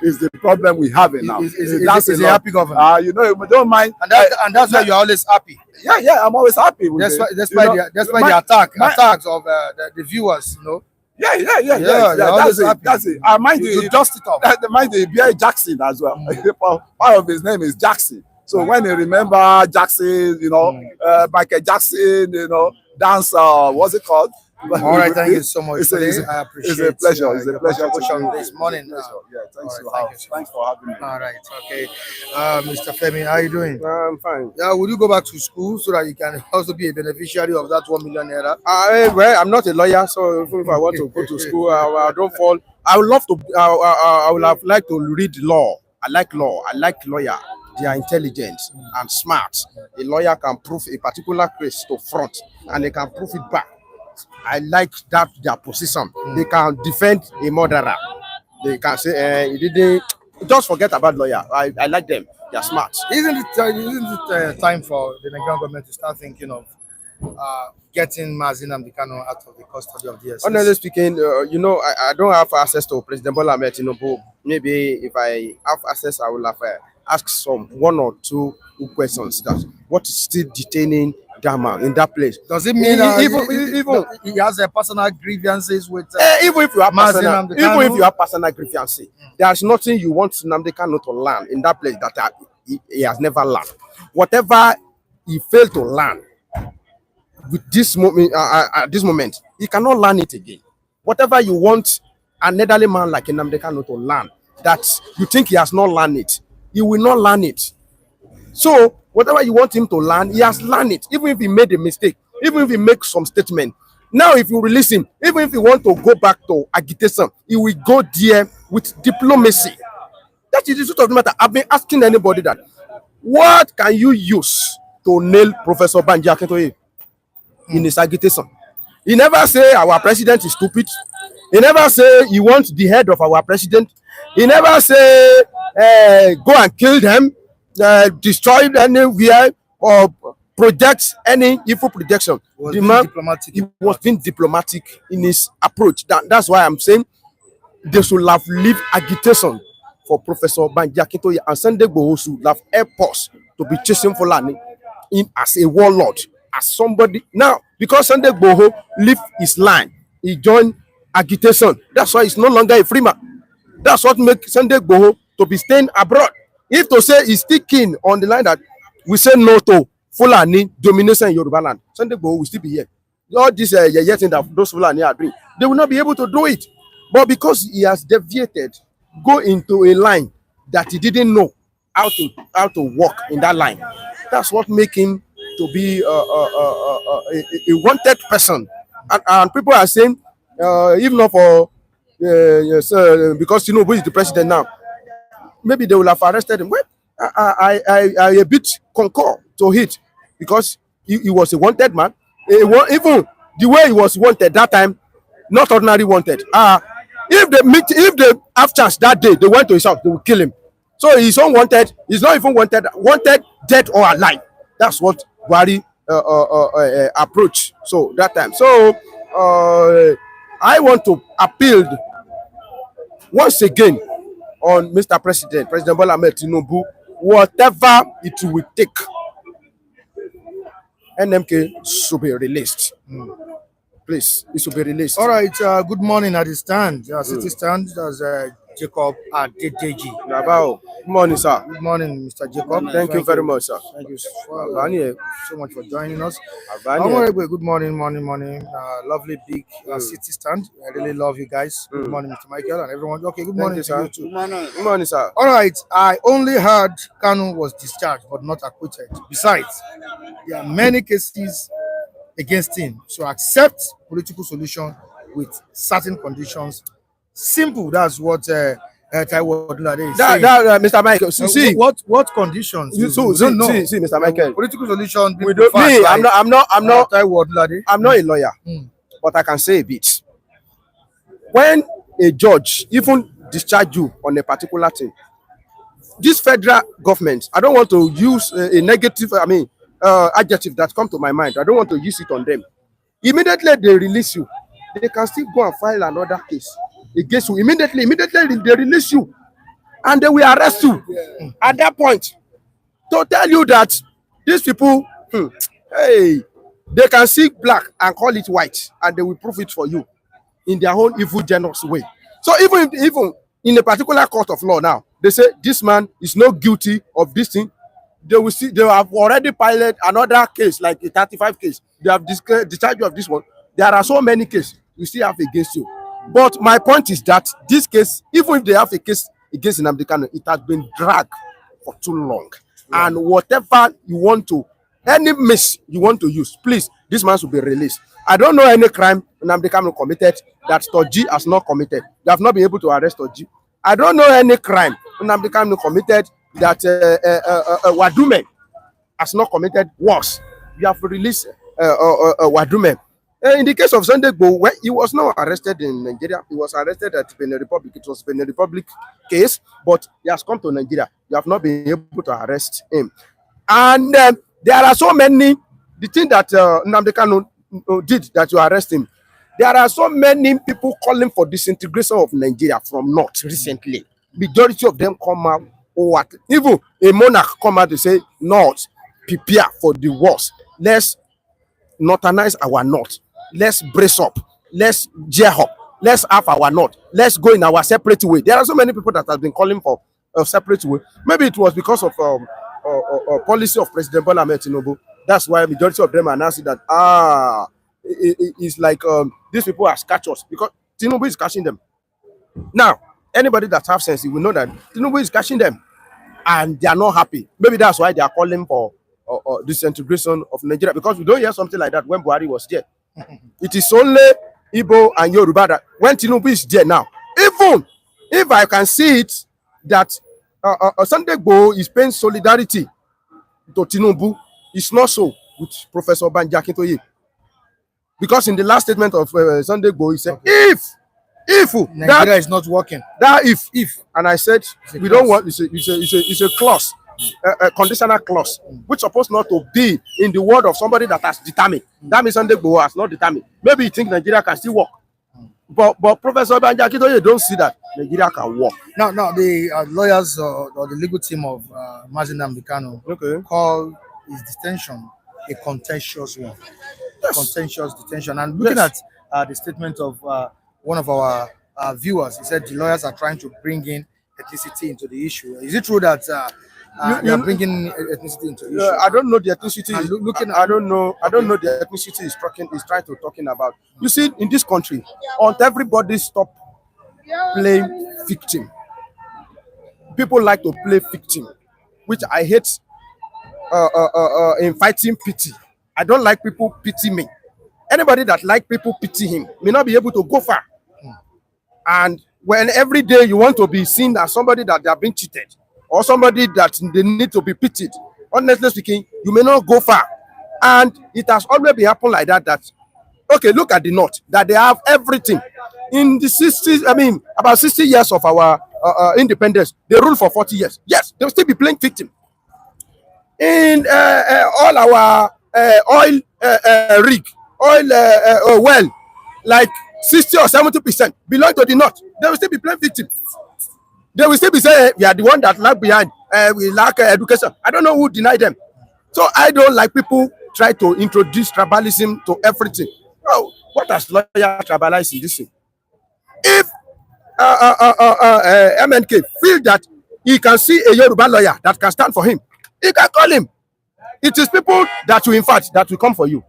is the problem we have now. Is a happy governor. We don't mind, and that's why you're always happy. Yeah, I'm always happy with that's why the attacks of the viewers, Yeah. That's it. I mind you dust it up. Mind you, B.I. Jackson as well. Part of his name is Jackson. So when you remember Jackson, Michael Jackson, dance, what's it called? All right, thank you so much It's for a, it's this. a, I it's appreciate a pleasure. It's a your pleasure to contribution be this with you. morning. It's a pleasure. Yeah, All right, thanks for having me. all right, okay. Mr. Femi, how you doing? I'm fine. Yeah, will you go back to school so that you can also be a beneficiary of that 1 million naira? Well, I'm not a lawyer, so even if I want to go to school, I don't fall. I would love to. I would have liked to read law. I like law. I like lawyer. They are intelligent and smart. A lawyer can prove a particular case to front, and they can prove it back. I like that their position. They can defend a murderer. They can say, he didn't. Just forget about lawyer. I like them. They are smart. Isn't it time for the Nigerian government to start thinking of getting Nnamdi Kanu out of the custody of DSS? Honestly speaking, I don't have access to President Bola Ahmed Tinubu. Maybe if I have access, I will have ask some one or two questions. That what is still detaining that man in that place? Does it mean Even he has a personal grievances with even if you have Mazi personal, Nnamdi even if Kanu? you have personal grievance, there's nothing you want Nnamdi Kanu to learn in that place that he has never learned. Whatever he failed to learn with this moment, at this moment, he cannot learn it again. Whatever you want an elderly man like Nnamdi Kanu to learn, that you think he has not learned it, he will not learn it. So whatever you want him to learn, he has learned it. Even if he made a mistake, even if he makes some statement. Now, if you release him, even if he want to go back to agitation, he will go there with diplomacy. That is the truth of the matter. I've been asking anybody that. What can you use to nail Professor Banji Akintoye in his agitation? He never say our president is stupid. He never say he wants the head of our president. He never say go and kill them, destroy anywhere, or project any evil projection. The man, he was being diplomatic in his approach. That's why I'm saying they should have leave agitation for Professor Banji Akintoye, and Sunday Igboho should have helped us to be chasing Fulani in as a warlord, as somebody. Now, because Sunday Igboho leave his line, he joined agitation. That's why he's no longer a free man. That's what makes Sunday Igboho to be staying abroad. If to say he's still keen on the line that we say no to Fulani domination in Yoruba land, Sunday Igboho will still be here. All this thing that those Fulani are doing, they will not be able to do it. But because he has deviated, go into a line that he didn't know how to walk in that line. That's what make him to be a wanted person. And people are saying, even not for because Tinubu is the president now, maybe they will have arrested him. Well, I a bit concur to it, because he was a wanted man. Even the way he was wanted that time, not ordinary wanted. If they have chance that day, they went to his house, they will kill him. So he's unwanted. He's not even wanted dead or alive. That's what Buhari approach. So that time. So I want to appeal once again on Mr. President Bola Ahmed Tinubu, whatever it will take, NMK should be released. Please, it should be released. All right, good morning at the stand. City stand, there's Jacob Adedeji. Good morning, sir. Good morning, Mr. Jacob. Thank you very much, sir. Thank you so much for joining us. Good morning. Lovely big city stand. I really love you guys. Good morning, Mr. Michael and everyone. Okay, good morning to you too. Good morning, sir. All right, I only heard Kanu was discharged but not acquitted. Besides, there are many cases against him. So accept political solution with certain conditions. Simple. That's what Taiwo Odunlade is saying. Mr. Michael, see what conditions? See, Mr. Michael. Political solution. I'm not Taiwo Odunlade. I'm not a lawyer, but I can say a bit. When a judge even discharge you on a particular thing, this federal government, I don't want to use a negative, adjective that come to my mind. I don't want to use it on them. Immediately they release you, they can still go and file another case against you. Immediately they release you, and they will arrest you at that point to tell you that these people, hey, they can see black and call it white, and they will prove it for you in their own evil, generous way. So even in a particular court of law now, they say this man is not guilty of this thing. They will see. They have already pilot another case, like a 35 case. They have discharged you of this one. there are so many cases we still have against you. But my point is that this case, even if they have a case against Nnamdi Kanu, it has been dragged for too long. Yeah. And whatever you want to, any means you want to use, please, this man should be released. I don't know any crime Nnamdi Kanu committed that Toji has not committed. They have not been able to arrest Toji. I don't know any crime Nnamdi Kanu committed that Wadume has not committed worse. You have released Wadume. In the case of Sunday Igboho, when he was not arrested in Nigeria, he was arrested at Benin Republic. It was Benin Republic case, but he has come to Nigeria. You have not been able to arrest him. And there are so many, the thing that Nnamdi Kanu did that you arrest him, there are so many people calling for disintegration of Nigeria from North recently. Majority of them come out, or what? Even a monarch come out to say, North, prepare for the worst. Let's northernize our North. Let's brace up. Let's gear up. Let's have our North. Let's go in our separate way. There are so many people that have been calling for a separate way. Maybe it was because of policy of President Bola Ahmed Tinubu. That's why majority of them are now saying that it's like these people are catchers because Tinubu is catching them. Now, anybody that have sense, you will know that Tinubu is catching them, and they are not happy. Maybe that's why they are calling for disintegration of Nigeria, because we don't hear something like that when Buhari was there. It is only Igbo and Yoruba that when Tinubu is there now. Even if I can see it that Sunday Igboho is paying solidarity to Tinubu, it's not so with Professor Banji Akintoye. Because in the last statement of Sunday Igboho, he said, okay, if Nigeria is not working, that if, and I said we don't want, it's a clause, a conditional clause, which supposed not to be in the word of somebody that has determined. That means Sunday Igboho has not determined. Maybe you think Nigeria can still work, but Professor Banji Akintoye don't see that Nigeria can work. Now the lawyers or the legal team of Nnamdi Kanu call his detention a contentious one. Yes. Contentious detention. And looking at the statement of one of our viewers, he said the lawyers are trying to bring in ethnicity into the issue. Is it true that they are bringing ethnicity into the issue? I don't know the ethnicity. I don't know the ethnicity is trying to talking about. You see, in this country, until everybody stop playing victim, people like to play victim, which I hate. Inviting pity. I don't like people pity me. Anybody that like people pity him may not be able to go far. And when every day you want to be seen as somebody that they have been cheated or somebody that they need to be pitied, honestly speaking, you may not go far. And it has always been happened like that. That okay, look at the North, that they have everything. In the 60s, I mean, about 60 years of our independence, they rule for 40 years. Yes, they'll still be playing victim. In all our oil rig, oil well, like 60 or 70% belong to the North. They will still be playing victim. They will still be saying we are the one that lag behind. We lack education. I don't know who denied them. So I don't like people try to introduce tribalism to everything. Oh, what has lawyer tribalized in this thing? If MNK feel that he can see a Yoruba lawyer that can stand for him, he can call him. It is people that will, in fact, that will come for you.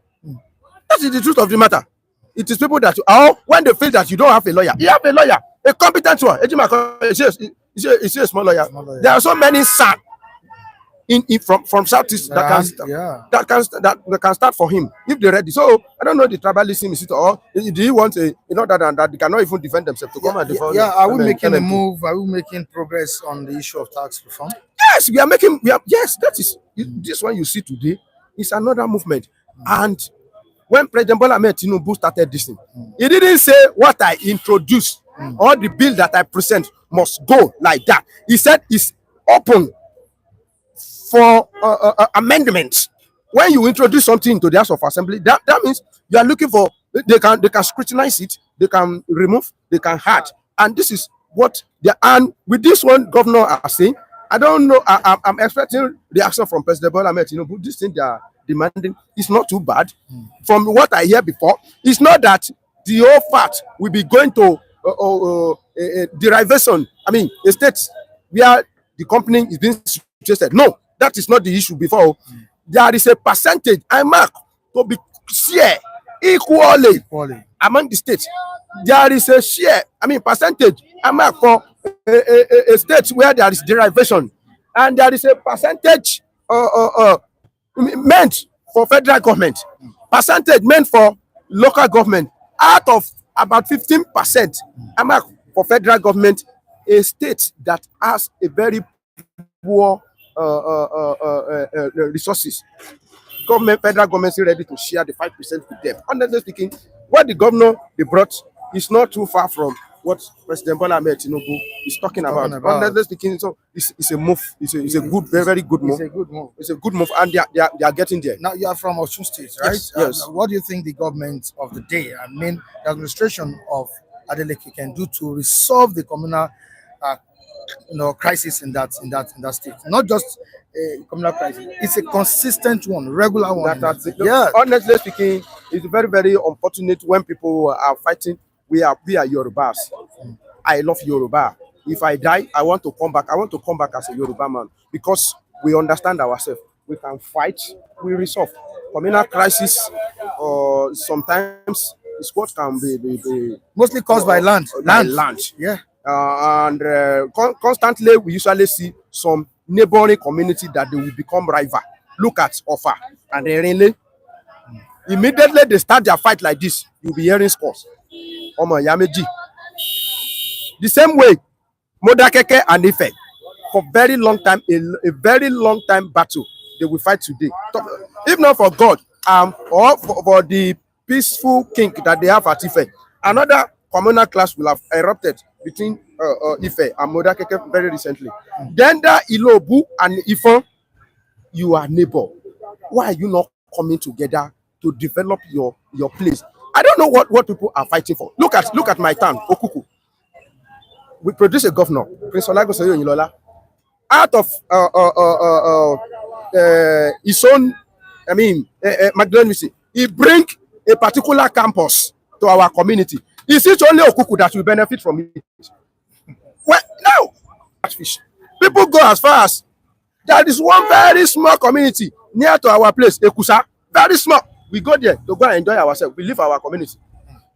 That is the truth of the matter. It is people that, when they feel that you don't have a lawyer, you have a lawyer, a competent one. Is a small lawyer. There are so many sons from Southeast that can start for him if they're ready. So I don't know the tribalism is it, or do you want other than that they cannot even defend themselves to come and defend? Yeah, are we making a move? Are we making progress on the issue of tax reform? Yes, we are making. Yes, that is this one you see today is another movement. And when President Bola Ahmed Tinubu started this thing, he didn't say what I introduced or the bill that I present must go like that. He said it's open for amendments. When you introduce something into the House of Assembly, that means you are looking for they can scrutinize it, they can remove, they can add, and this is what they and with this one governor are saying. I don't know. I'm expecting reaction from President Bola Ahmed Tinubu. This thing they are demanding is not too bad. From what I hear before, it's not that the whole fact will be going to a derivation. I mean, a state where the company is being situated. No, that is not the issue before. There is a percentage I mark to be share equally Equally. among the states. There is a share, percentage for a state where there is derivation, and there is a percentage meant for federal government, percentage meant for local government. Out of about 15% for federal government, a state that has a very poor resources, federal government is ready to share the 5% with them. Honestly speaking, what the governor they brought is not too far from what President Bola Ahmed Tinubu is talking about. Honestly speaking, so it's a move. It's a good, very, very good move. It's a good move. It's a good move, and they are getting there. Now you are from Osun State, right? Yes. What do you think the government of the day, the administration of Adeleke can do to resolve the communal, crisis in that state? Not just a communal crisis; it's a consistent one, regular one. Yeah. Honestly speaking, it's very, very unfortunate when people are fighting. We are Yorubas. I love Yoruba. If I die, I want to come back. I want to come back as a Yoruba man because we understand ourselves. We can fight. We resolve communal crisis. Sometimes it's what can be mostly caused by land. Land. Yeah. Constantly we usually see some neighboring community that they will become rival. Look at Ofa and Erinle. Immediately they start their fight like this, you'll be hearing scores. Yameji. The same way, Modakeke and Ife, for very long time, a very long time battle, they will fight today. If not for God, or for the peaceful king that they have at Ife, another communal clash will have erupted between Ife and Modakeke very recently. Then the Ilobu and Ifon, you are neighbor. Why are you not coming together to develop your place? I don't know what people are fighting for. Look at my town, Okuku. We produce a governor, Prince Olagosoyo Oyinlola. Out of his own, magnanimity, he bring a particular campus to our community. Is it only Okuku that will benefit from it? Well, no. People go as far as there is one very small community near to our place, Ekusa, very small. We go there to go and enjoy ourselves. We leave our community.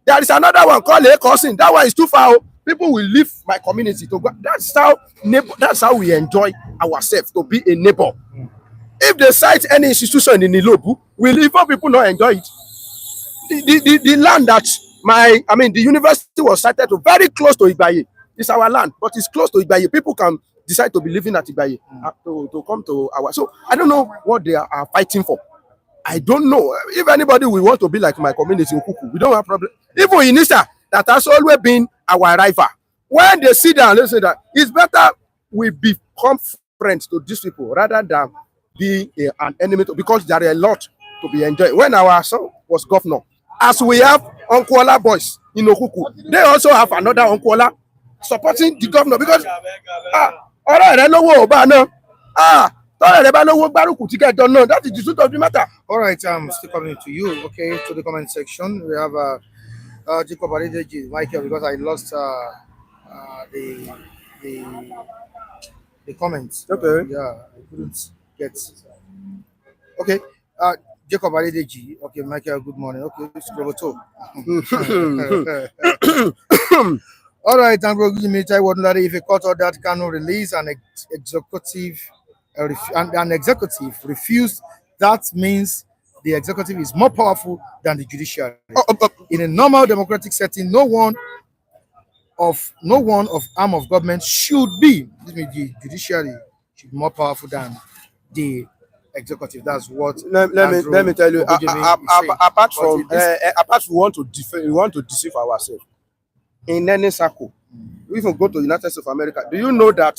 There is another one called Lekosin. That one is too far. People will leave my community to go. That's how we enjoy ourselves, to be a neighbor. If they cite any institution in Ilobu, will even people not enjoy it? The land that the university was cited to very close to Ibaye. It's our land, but it's close to Ibaye. People can decide to be living at Ibaye to come to our. So I don't know what they are fighting for. I don't know. If anybody will want to be like my community in Kuku, we don't have problem. Even in Inisa, that has always been our rival. When they sit down, they say that it's better we become friends to these people rather than be an enemy because there are a lot to be enjoyed. When our son was governor, as we have Onkuola boys in Okuku, they also have another Onkuola supporting the governor because that is the truth of the matter. All right, still coming to you, okay, to the comment section. We have Jacob Adedeji, Michael, because I lost the comments. Okay. Yeah, I couldn't get. Okay, Jacob Adedeji. Okay, Michael, good morning. Okay, it's Roboto. All right, and if a court ordered Kanu release an executive refused, that means the executive is more powerful than the judiciary. In a normal democratic setting, no one of arm of government should be, the judiciary should be more powerful than the executive. That's what. Let me tell you. Apart from we want to deceive ourselves. In any circle, we even go to the United States of America. Do you know that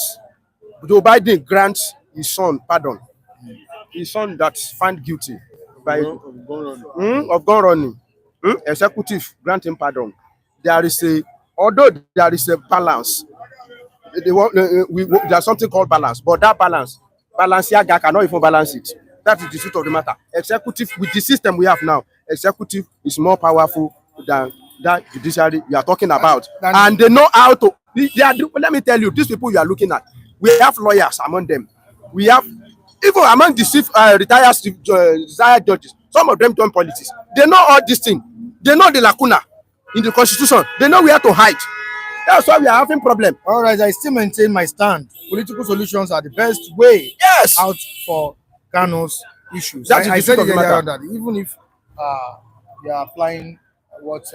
Joe Biden grants his son pardon? His son that's found guilty by of gun running. Executive grant him pardon. Although there is a balance, there's something called balance, but that Balenciaga cannot even balance it. That is the truth of the matter. Executive, with the system we have now, executive is more powerful than that judiciary you are talking about. And they know how to. Let me tell you, these people you are looking at, we have lawyers among them. We have, even among the retired judges, some of them join politics. They know all these things. They know the lacuna in the constitution. They know where to hide. That's why we are having problem. All right, I still maintain my stand. Political solutions are the best way Yes. out for Kanu's issues. That's I the said truth it of the earlier matter. that even if they are applying what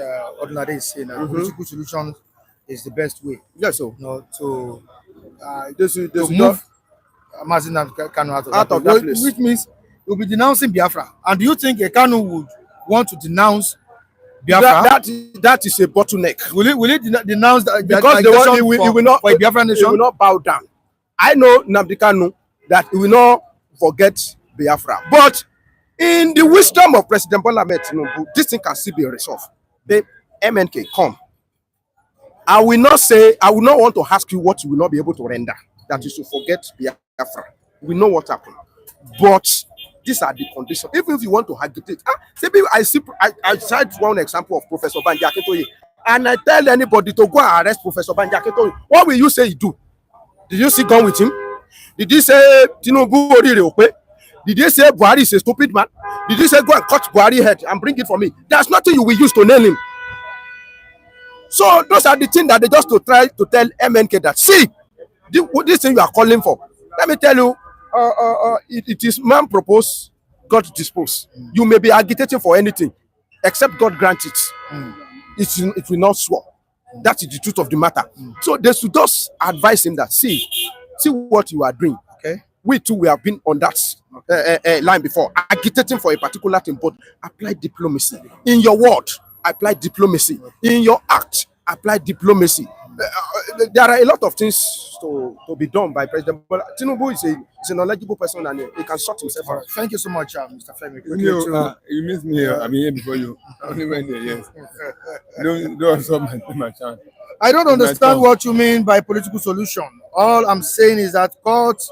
Ordinary is saying, political solution is the best way. Yes, so To they should move Mazin Kanu out of that place, which means you'll be denouncing Biafra. And do you think a Kanu would want to denounce Biafra? that is a bottleneck. Will he denounce that? Because he will not for a Biafra nation? He will not bow down. I know Nnamdi Kanu that he will not forget Biafra. But in the wisdom of President Bola Ahmed Tinubu, this thing can still be resolved. The MNK, come. I will not want to ask you what you will not be able to render. That is to forget Biafra. We know what happened. But these are the conditions. Even if you want to agitate. I cite one example of Professor Banji Akintoye. And I tell anybody to go and arrest Professor Banji Akintoye. What will you say he do? Did you sit down with him? Did he say Tinubu Orire Ope? Did he say Buhari is a stupid man? Did he say go and cut Buhari head and bring it for me? There's nothing you will use to nail him. So those are the things that they just to try to tell MNK that, see, this thing you are calling for. Let me tell you, it is man propose, God dispose. You may be agitating for anything, except God grant it. It will not swear. That is the truth of the matter. So they should just advise him that, see what you are doing. Okay. We too, we have been on that line before, agitating for a particular thing, but apply diplomacy. In your word, apply diplomacy. In your act, apply diplomacy. There are a lot of things to be done by President Bola. Tinubu is a knowledgeable person and he can sort himself out. Thank you so much, Mr. Femi. You missed me here. I mean, here before you. I only went there, yes. Don't stop my chance. I don't understand what you mean by political solution. All I'm saying is that court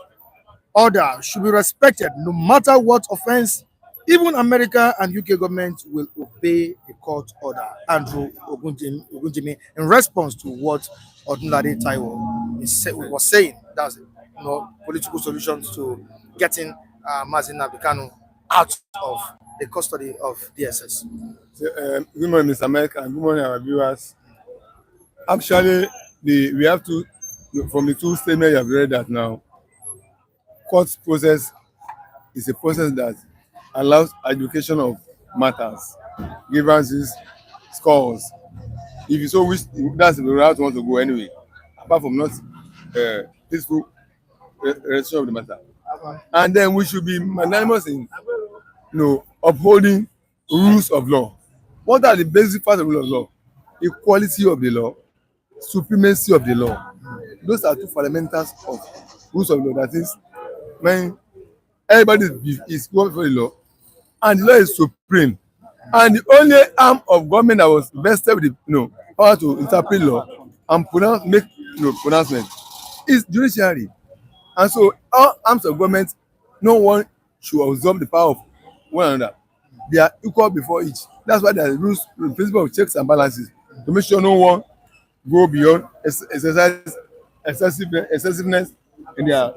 order should be respected no matter what offense. Even America and UK government will obey the court order. Andrew Ogunjimi, in response to what Odunlade Taiwo was saying, that's political solutions to getting Mazin Nnamdi Kanu out of the custody of DSS. So, good morning, Mr. America, and good morning, our viewers. Actually, we have to, from the two statements you have read that now, court process is a process that allows education of matters, grievances, scores. If you so wish, that's the route you want to go anyway, apart from not peaceful resolution of the matter. And then we should be magnanimous in upholding rules of law. What are the basic parts of the rule of law? Equality of the law, supremacy of the law. Those are two fundamentals of rules of law. That is, when everybody is equal before the law, and the law is supreme, and the only arm of government that was vested with the power to interpret law and make pronouncement is judiciary. And so all arms of government, no one should absorb the power of one another. They are equal before each. That's why there are rules, the principle of checks and balances, to make sure no one go beyond excessiveness in their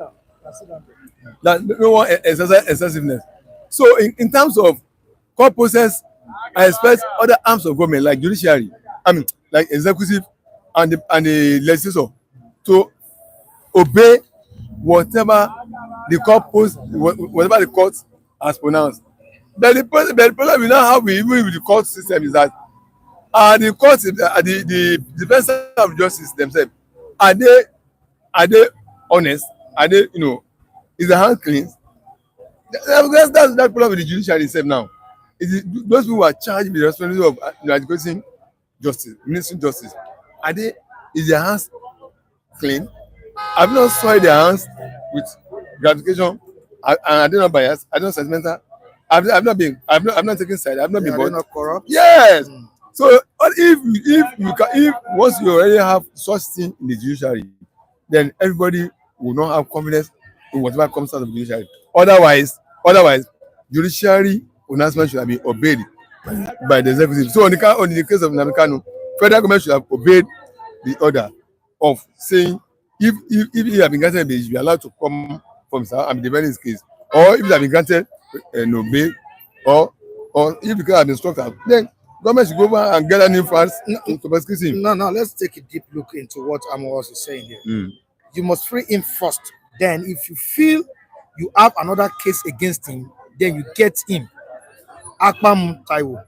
that no one exercise excessiveness. So in terms of court process, I expect other arms of government like judiciary, like executive and the legislature to obey whatever the court whatever the court has pronounced. But the problem we now have even with the court system is that the courts, the defense of justice themselves, are they honest? Are they, is the hand clean? That's that problem with the judiciary itself now. Those people who are charged with the responsibility of advocating justice, ministering justice, is their hands clean? I've not soiled their hands with gratification, and I did not bias, I don't sentimental. I've not taken side, I've not been bought. Not corrupt. Yes. So if once you already have such thing in the judiciary, then everybody will not have confidence in whatever comes out of the judiciary. Otherwise, judiciary announcement should have been obeyed by the executive. So in the case of Namdi Kanu, federal government should have obeyed the order of saying if he have been granted bail, he should be allowed to come from defending his case. Or if he have been granted no bail, or if the case has been struck out, then government should go over and gather new funds to prosecute him. No, let's take a deep look into what Amos is saying here. Mm. You must free him first. Then, if you feel you have another case against him, then you get him. Akpam Taiwo.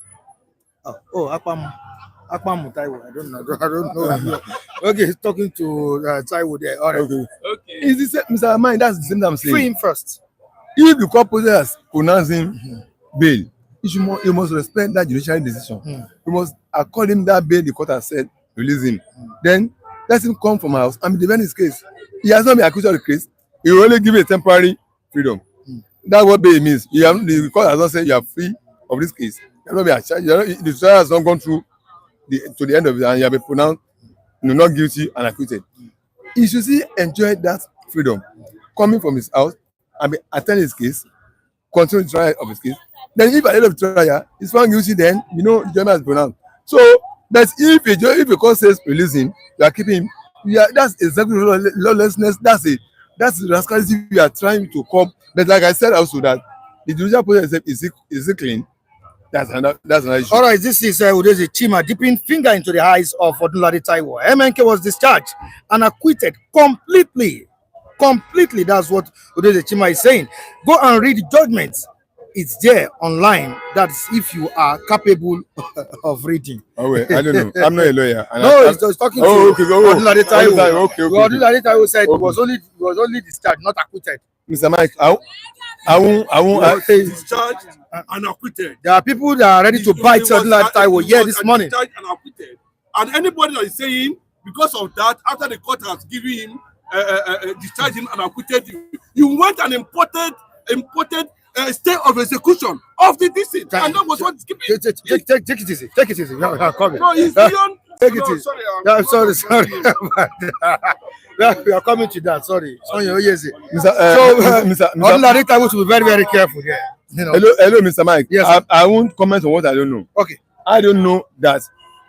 Akpam Taiwo. I don't know. Okay, he's talking to Taiwo there. All right. Okay. Is this Mr. Amine? That's the same thing I'm saying. Free him first. If the court process pronouncing bail, you must respect that judicial decision. You must accord him that bail the court has said, release him. Then let him come from house and defend his case. He has not been accused of the case. He will only give a temporary freedom. That's what bail means. The court has not said you are free of this case. You have not been charged. The trial has not gone through to the end of it, and you have been pronounced not guilty and acquitted. He should still enjoy that freedom, coming from his house and attend his case, continue the trial of his case. Then if at the end of the trial he's found guilty, then the judgment is pronounced. So that if a court says release him, you are keeping him. That's exactly lawlessness. That's the rascality we are trying to curb. But like I said also, that the judicial process is it clean? That's another issue. All right, this is Udeze Chima dipping finger into the eyes of Odunlade Taiwo. MNK was discharged and acquitted completely. That's what Udeze Chima is saying. Go and read the judgments. It's there online. That's if you are capable of reading. Oh wait, I don't know. I'm not a lawyer. No, he's talking to Odunlade Taiwo. Okay. Odunlade Taiwo said he was only discharged, not acquitted. Mr. Mike, I won't discharged and acquitted. There are people that are ready to bite Odunlade Taiwo here this morning. Discharged and acquitted. And anybody that is saying because of that, after the court has given him, discharged him and acquitted you went and imported stay of execution of the district, and that was what is keeping. Take it easy. Take it easy. No, he's beyond. Take it easy. Sorry. We are coming to that. Sorry. Mr. Odunlade Taiwo should be very, very careful here. Hello, Mr. Mike. Yes. I won't comment on what I don't know. Okay. I don't know that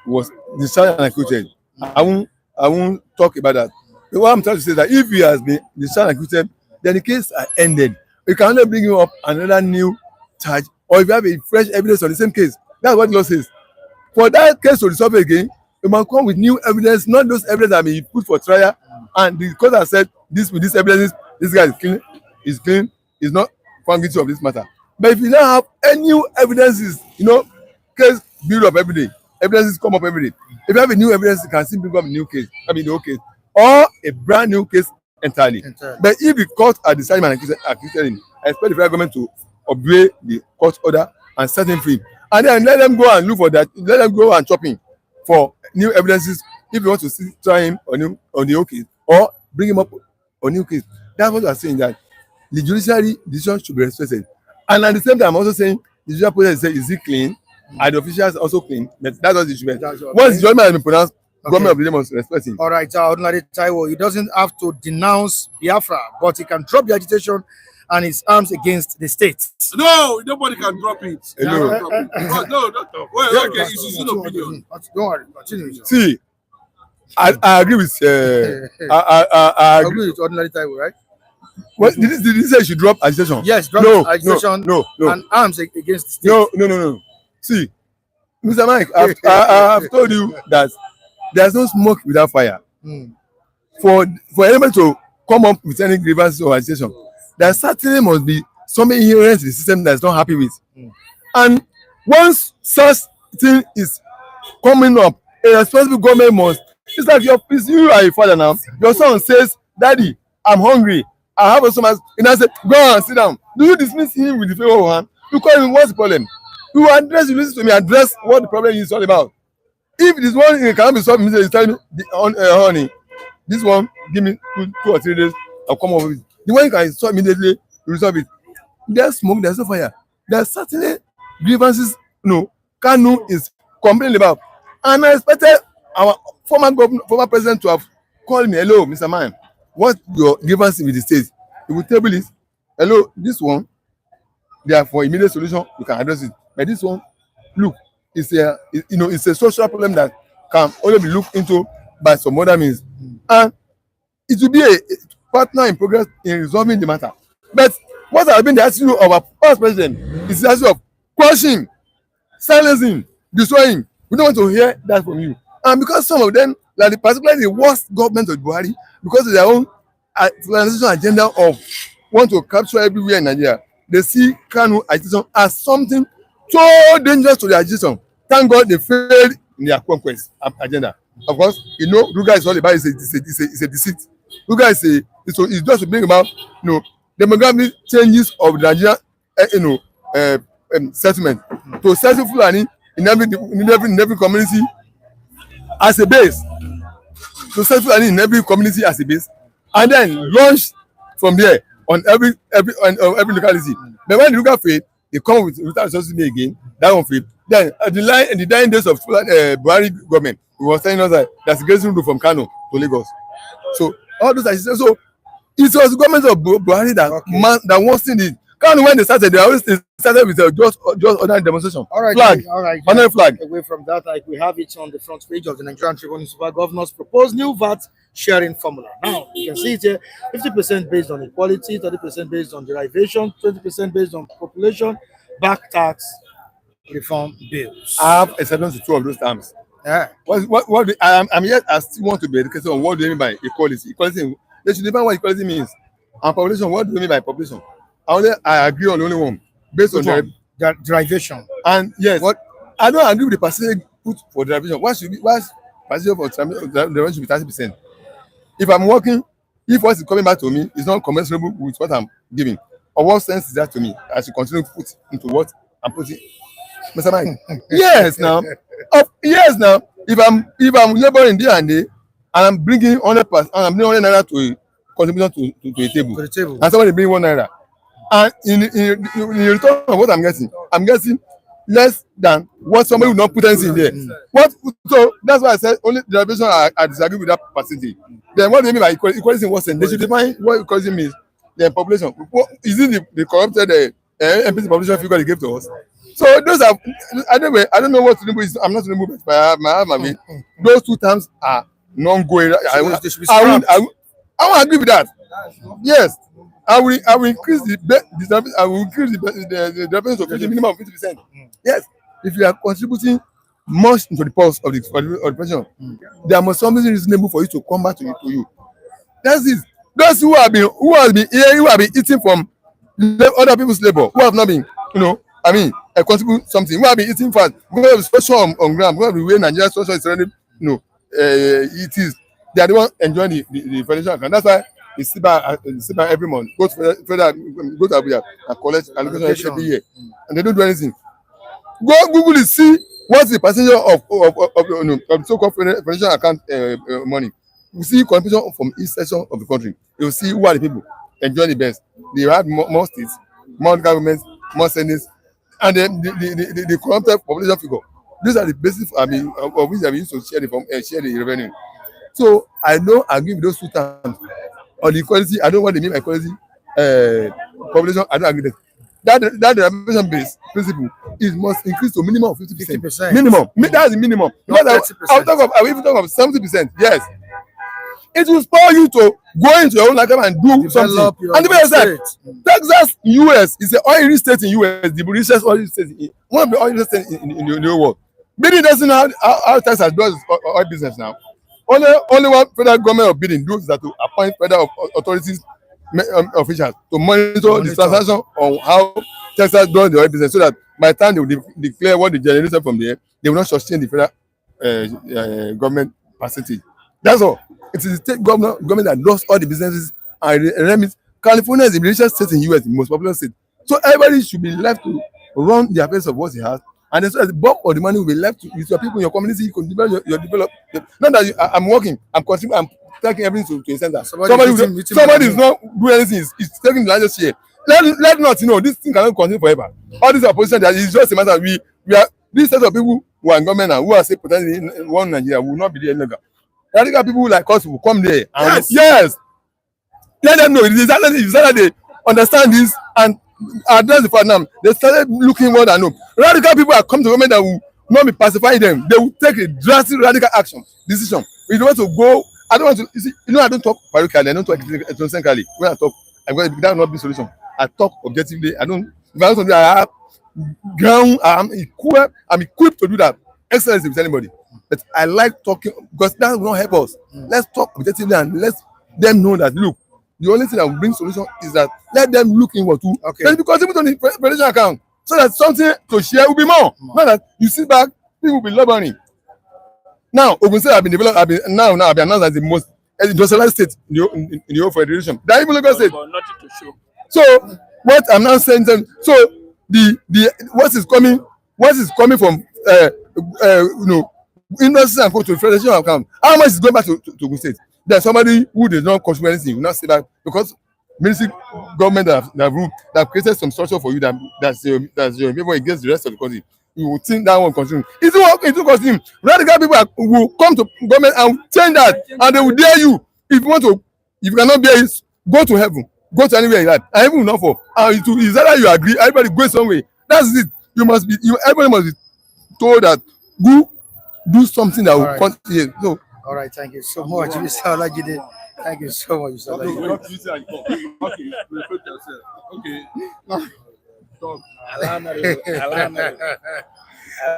was discharged and acquitted. I won't talk about that. What I'm trying to say is that if he has been discharged and acquitted, then the case are ended. You can only bring him up another new charge, or if you have a fresh evidence on the same case. That's what the law says. For that case to resolve again, you must come with new evidence, not those evidence that may be put for trial. And the court has said with this evidence, this guy is clean, is not found guilty of this matter. But if you don't have any new evidences, case build up every day, evidences come up every day. If you have a new evidence, you can still bring up a new case, the old case, or a brand new case entirely. But if the court has decided and acquitted him, I expect the federal government to obey the court order and set him free. And then let them go and look for that. Let them go and chop him for new evidences if you want to still try him on the old case or bring him up on new case. That's what I'm saying, that the judiciary decision should be respected. And at the same time, I'm also saying the judicial process is it clean? And the officials also clean. But that's what the issue. Once the judgment has been pronounced, government of the day must respect him. All right, Odunlade Taiwo, he doesn't have to denounce Biafra, but he can drop the agitation and his arms against the state. No, nobody can drop it. Hello. No. Well, okay, it's his own opinion. Don't worry, continue. See, I agree with. I agree with Odunlade Taiwo, right? Well, did he say he should drop agitation? Yes, drop agitation no. and arms against the state. No. See, Mr. Mike, I've told you that there's no smoke without fire. For anybody to come up with any grievances or agitation, there certainly must be some inherent in the system that's not happy with. And once such thing is coming up, a responsible government must. It's like you are a father now. Your son says, "Daddy, I'm hungry. I have a stomach." And I say, "Go and sit down." Do you dismiss him with the favor of hand? You call him, what's the problem? You listen to me, address what the problem is all about. If this one cannot be solved, he's telling me, honey, this one, give me 2 or 3 days, I'll come over with it. The one you can solve immediately, you resolve it. There's smoke, there's no fire. There's certainly grievances, Kanu is complaining about. And I expected our former president to have called me, "Hello, Mr. Man, what's your grievance with the state?" He will table it. "Hello, this one, therefore, immediate solution, you can address it. But this one, look, it's a social problem that can only be looked into by some other means. And it will be a partner in progress in resolving the matter." But what has been the attitude of our past president is the attitude of crushing, silencing, destroy him. We don't want to hear that from you. And because some of them, like particularly the worst government of Buhari, because of their own colonization agenda of want to capture everywhere in Nigeria, they see Kanu agitation as something so dangerous to the agitation. Thank God they failed in their conquest agenda. Of course, you know, Ruga is all about it's a deceit. Ruga is it's just to bring about demographic changes of the Nigerian settlement to settle Fulani in every community as a base. To settle Fulani in every community as a base, and then launch from there on every locality. But when the Ruga fail, they come with resources again. That one fail. Then at the dying days of Buhari government, we were telling us that there's a grazing route from Kano to Lagos. So all those are so it was the government of Buhari that wants it. Kano, when they started with just ordinary demonstration. All right, flag, all right. honorary flag. Away from that, like we have it on the front page of the Nigerian Tribune Super Governors proposed new VAT sharing formula. Now you can see it here: 50% based on equality, 30% based on derivation, 20% based on population, back tax reform bills. I have exceptions to two of those terms. Yeah. I'm yet I still want to be educated on what do you mean by equality. Equality, they should define what equality means. And population, what do you mean by population? I agree on only one based on derivation. And yes, what I don't agree with the percentage put for derivation. Why percentage for derivation should be 30%? If I'm working, if what is coming back to me is not commensurable with what I'm giving, or what sense is that to me? I should continue to put into what I'm putting. Mr. Mike, yes now. Yes now. If I'm laboring day and day, and I'm bringing 100%, and I'm bringing 100 naira to a contribution to a table, and somebody bring 1 naira, and in return of what I'm getting less than what somebody will not put anything there. So that's why I said only derivation I disagree with that percentage. Then what do you mean by equality? Equality in what sense? They should define what equality means. The population. Is it the corrupted NPC population figure they gave to us? So those are I don't know what to do. I'm not going to move, but I have my way. Those two terms are non-going. I won't agree with that. Yes, I will increase the derivation to 50, minimum of 50%. Yes, if you are contributing much into the pulse of the person, there must something reasonable for you to come back to you. That's it. Those who have been eating from other people's labor, who have not been, contribute something. We have been eating fast because of the special on ground, because of the way Nigerian social is already, it is. They are the ones enjoying the financial account. That's why it's sit by every month. Go to Abuja and collect allocation every year, and they don't do anything. Go Google it, see what's the percentage of so-called financial account money. You see contribution from each section of the country. You will see who are the people enjoying the best. They have more states, more governments, more senates, and then the corrupted population figure. These are the basis of which they used to share the revenue. So I don't agree with those two terms. On the equality, I don't know what they mean by equality. Population, I don't agree with that. That derivation based principle must increase to minimum of 50%. Minimum. That's the minimum. I'll even talk of 70%. Yes. It will spur you to go into your own lifetime and do something. And the way I said, Texas, US, is an oil state in US, the richest oil state, one of the oil states in the whole world. Biden doesn't know how Texas does oil business now. Only one federal government of Biden does that to appoint federal authorities officials to monitor the transaction on how Texas does the oil business, so that by the time they will declare what they generated from there, they will not sustain the federal government percentage. That's all. It is the state government that does all the businesses and remits. California is the richest state in US, the most popular state. So everybody should be left to run the affairs of what he has. And then so the bulk of the money will be left with your people in your community. You can develop your development. Not that I'm working, I'm contributing, I'm taking everything to a center. Somebody is not doing anything, is taking the largest share. Let not this thing cannot continue forever. All this opposition, that is just a matter of we are this set of people who are in government and who are say potentially in one Nigeria will not be there any longer. Radical people like us will come there. And yes. Let them know. It is that they understand this and address the fact now. They started looking more than no. Radical people are coming to government that will not be pacifying them. They will take a drastic radical decision. We don't want to go. I don't want to. You see, I don't talk parochially. I don't talk ethnocentrically. When I talk, I'm going to that will not be solution. I talk objectively. I don't. If I want to do, I have ground. I'm equipped to do that. Excellency with anybody. But I like talking because that will not help us. Let's talk objectively and let them know that look, the only thing that will bring solution is that let them look inward too. Okay. Then because even on the presidential account, so that something to share will be more. Not that you sit back, people will be laboring. Now, Ogun State have been developed, have been announced as the most industrialized state in the whole federation. That even Lagos State. But nothing to show. So what I'm now saying, so the what is coming from industry and go to federation account, how much is going back to Ogun State? There's somebody who does not contribute anything, will not say that because ministry government that created some structure for you that's your people against the rest of the country. You will think that one continue. It will continue. Radical people will come to government and change that, and they will dare you. If you cannot bear it, go to heaven, go to anywhere like that, and heaven will not fall. And it is either you agree, everybody go some way. That's it. Everybody must be told that go do something that will continue. So, all right, thank you so much, Mr. Olajide. Thank you so much, Mr. Olajide. Okay.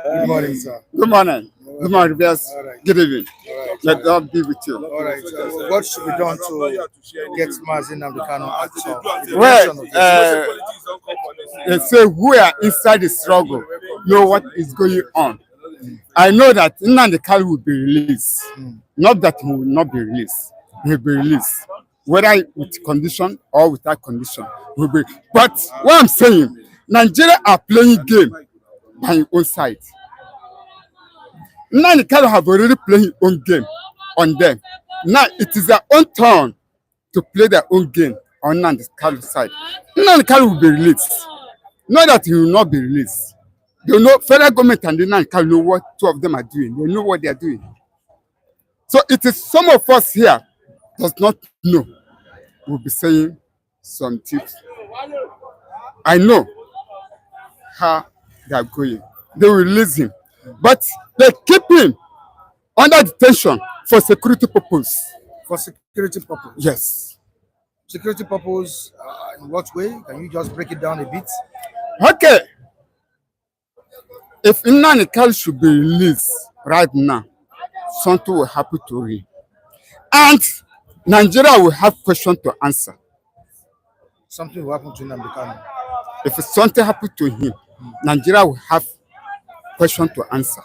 Good morning, sir. Good morning. Good morning, yes. Right. Good evening. Right. Let God be with you. All right. What should be done to get Nnamdi Kanu out of Well, they say who are inside the struggle know what is going on. I know that Nnamdi Kanu will be released. Not that he will not be released. He will be released. Whether with condition or without condition. Will be. But what I'm saying, Nigeria are playing game by your own side. Nnamdi Kanu have already played his own game on them. Now it is their own turn to play their own game on Nnamdi Kanu's side. Nnamdi Kanu will be released. Not that he will not be released. They know federal government and the Nnamdi Kanu know what two of them are doing. They know what they are doing. So it is some of us here does not know. We'll be saying some tips. I know how they are going. They will release him. But they keep him under detention for security purpose. For security purpose? Yes. Security purpose, in what way? Can you just break it down a bit? Okay. If Nnamdi Kanu should be released right now, something will happen to him. And Nigeria will have questions to answer. Something will happen to Nnamdi Kanu. If something happens to him, Nigeria will have questions to answer.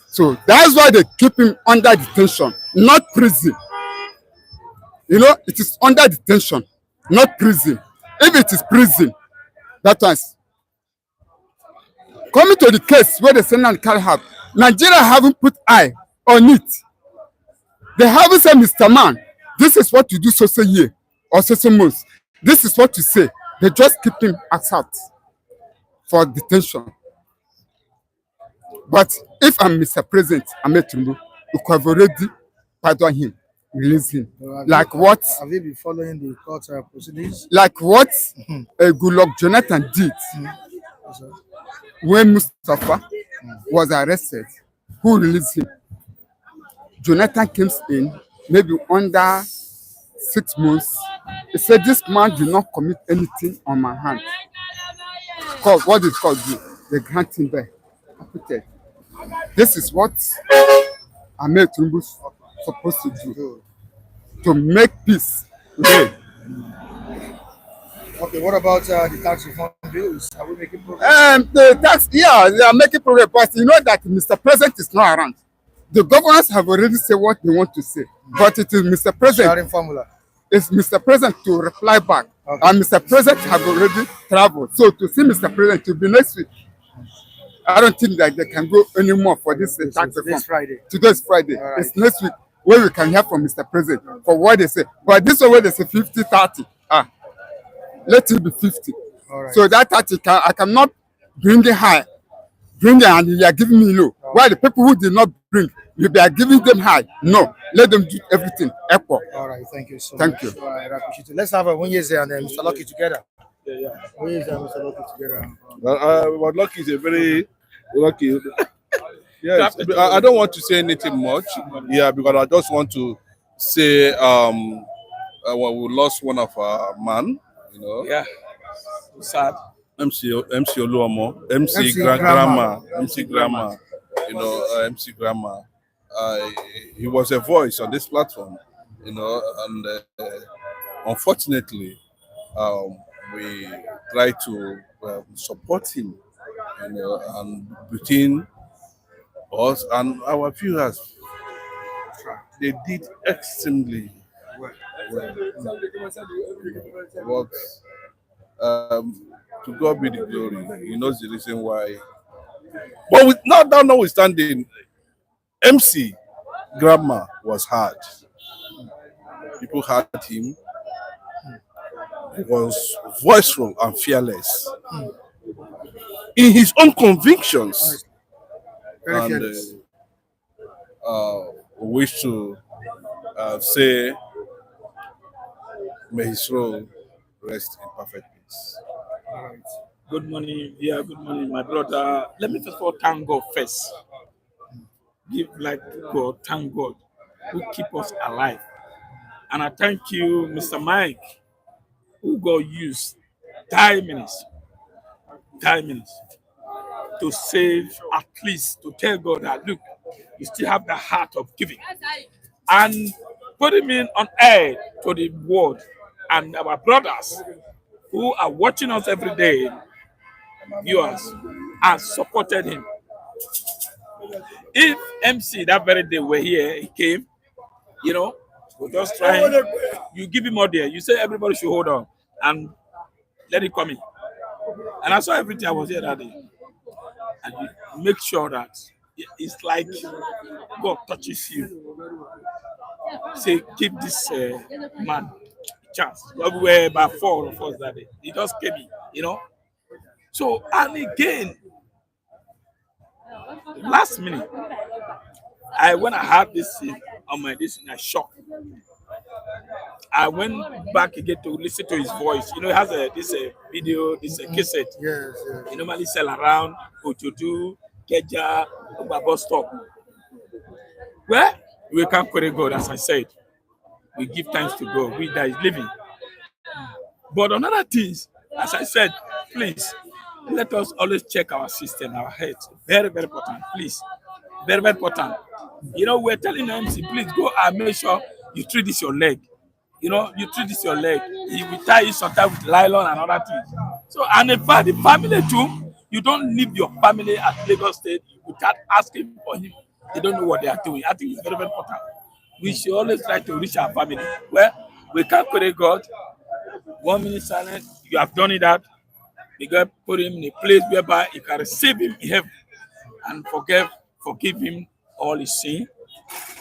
So that's why they keep him under detention, not prison. You know, it is under detention, not prison. If it is prison, that was coming to the case where the Senate can have. Nigeria haven't put eye on it. They haven't said, Mr. Man, this is what you do so year or so months. This is what you say. They just keep him outside for detention. But if I'm Mr. President, Ahmed Tinubu, you could have already pardon him, release him. Like what? Have they been following the court proceedings? Like what Goodluck Jonathan did when Mustafa was arrested. Who released him? Jonathan came in maybe under 6 months. He said, this man did not commit anything on my hand. What did God do? They grant him there. This is what Ahmed Tinubu is supposed to do. To make peace today. Okay, what about the tax reform bills? Are we making progress? The tax, yeah, they are making progress. But you know that Mr. President is not around. The governors have already said what they want to say. But it is Mr. President. Sharing formula. It's Mr. President to reply back. Okay. And Mr. President have already traveled. So to see Mr. President to be next week, I don't think that they can go anymore for this tax reform. This Friday. Today's Friday. Right. It's next week where we can hear from Mr. President for what they say. But this one where they say 50-30. Let it be 50. Right. So that 30 I cannot bring it high. Bring it and you are giving me low. While the people who did not bring, you are giving them high. No, let them do everything equal. All right, thank you so Thank much. you. All right, I appreciate it. Let's have a Onyeze and Mr. Lucky together. Onyeze and Mr. Lucky together. But Lucky is a very lucky. Yes, I don't want to say anything much. Yeah, because I just want to say well, we lost one of our man. You know. Yeah. Sad. MC Oluomo, MC Grammar. Grammar, MC Grammar. He was a voice on this platform, and unfortunately, we try to support him, and between us and our viewers, they did extremely well. But to God be the glory. He knows the reason why. But with not that notwithstanding, MC Grammar was hard. People had him. He was voiceful and fearless in his own convictions. Very And fearless. we wish to say, may his soul rest in perfect peace. Good morning, yeah, good morning, my brother. Let me first of all thank God first. Give like God, thank God who keep us alive. And I thank you, Mr. Mike, who God used 5 minutes to save, at least to tell God that look, you still have the heart of giving. And put him in on air to the world and our brothers who are watching us every day, viewers, and supported him. If MC that very day were here, he came, we're just trying. You give him more there. You say everybody should hold on and let it come in. And I saw everything. I was here that day. And you make sure that it's like God touches you. Say, give this man a chance. We were about 4 of us that day. He just came in, So, and again, last minute, when I had this on my this, I shocked. I went back again to listen to his voice. He has this video, this cassette. Yes. He normally sell around Ojodu, Keja, bus stop. Well, we can't query God, as I said. We give thanks to God. We that is living. But on other things, as I said, please let us always check our system, our heads. Very, very important. Please. Very, very important. We're telling MC, please go and make sure you treat this your leg. You treat this your leg. He will tie you sometimes with nylon and other things. So, and in fact, the family too, you don't leave your family at Lagos State without asking for him. They don't know what they are doing. I think it's very, very important. We should always try to reach our family. Well, we can't pray God. 1 minute silence. You have done it that. We got to put him in a place whereby you can receive him in heaven and forgive him all his sin.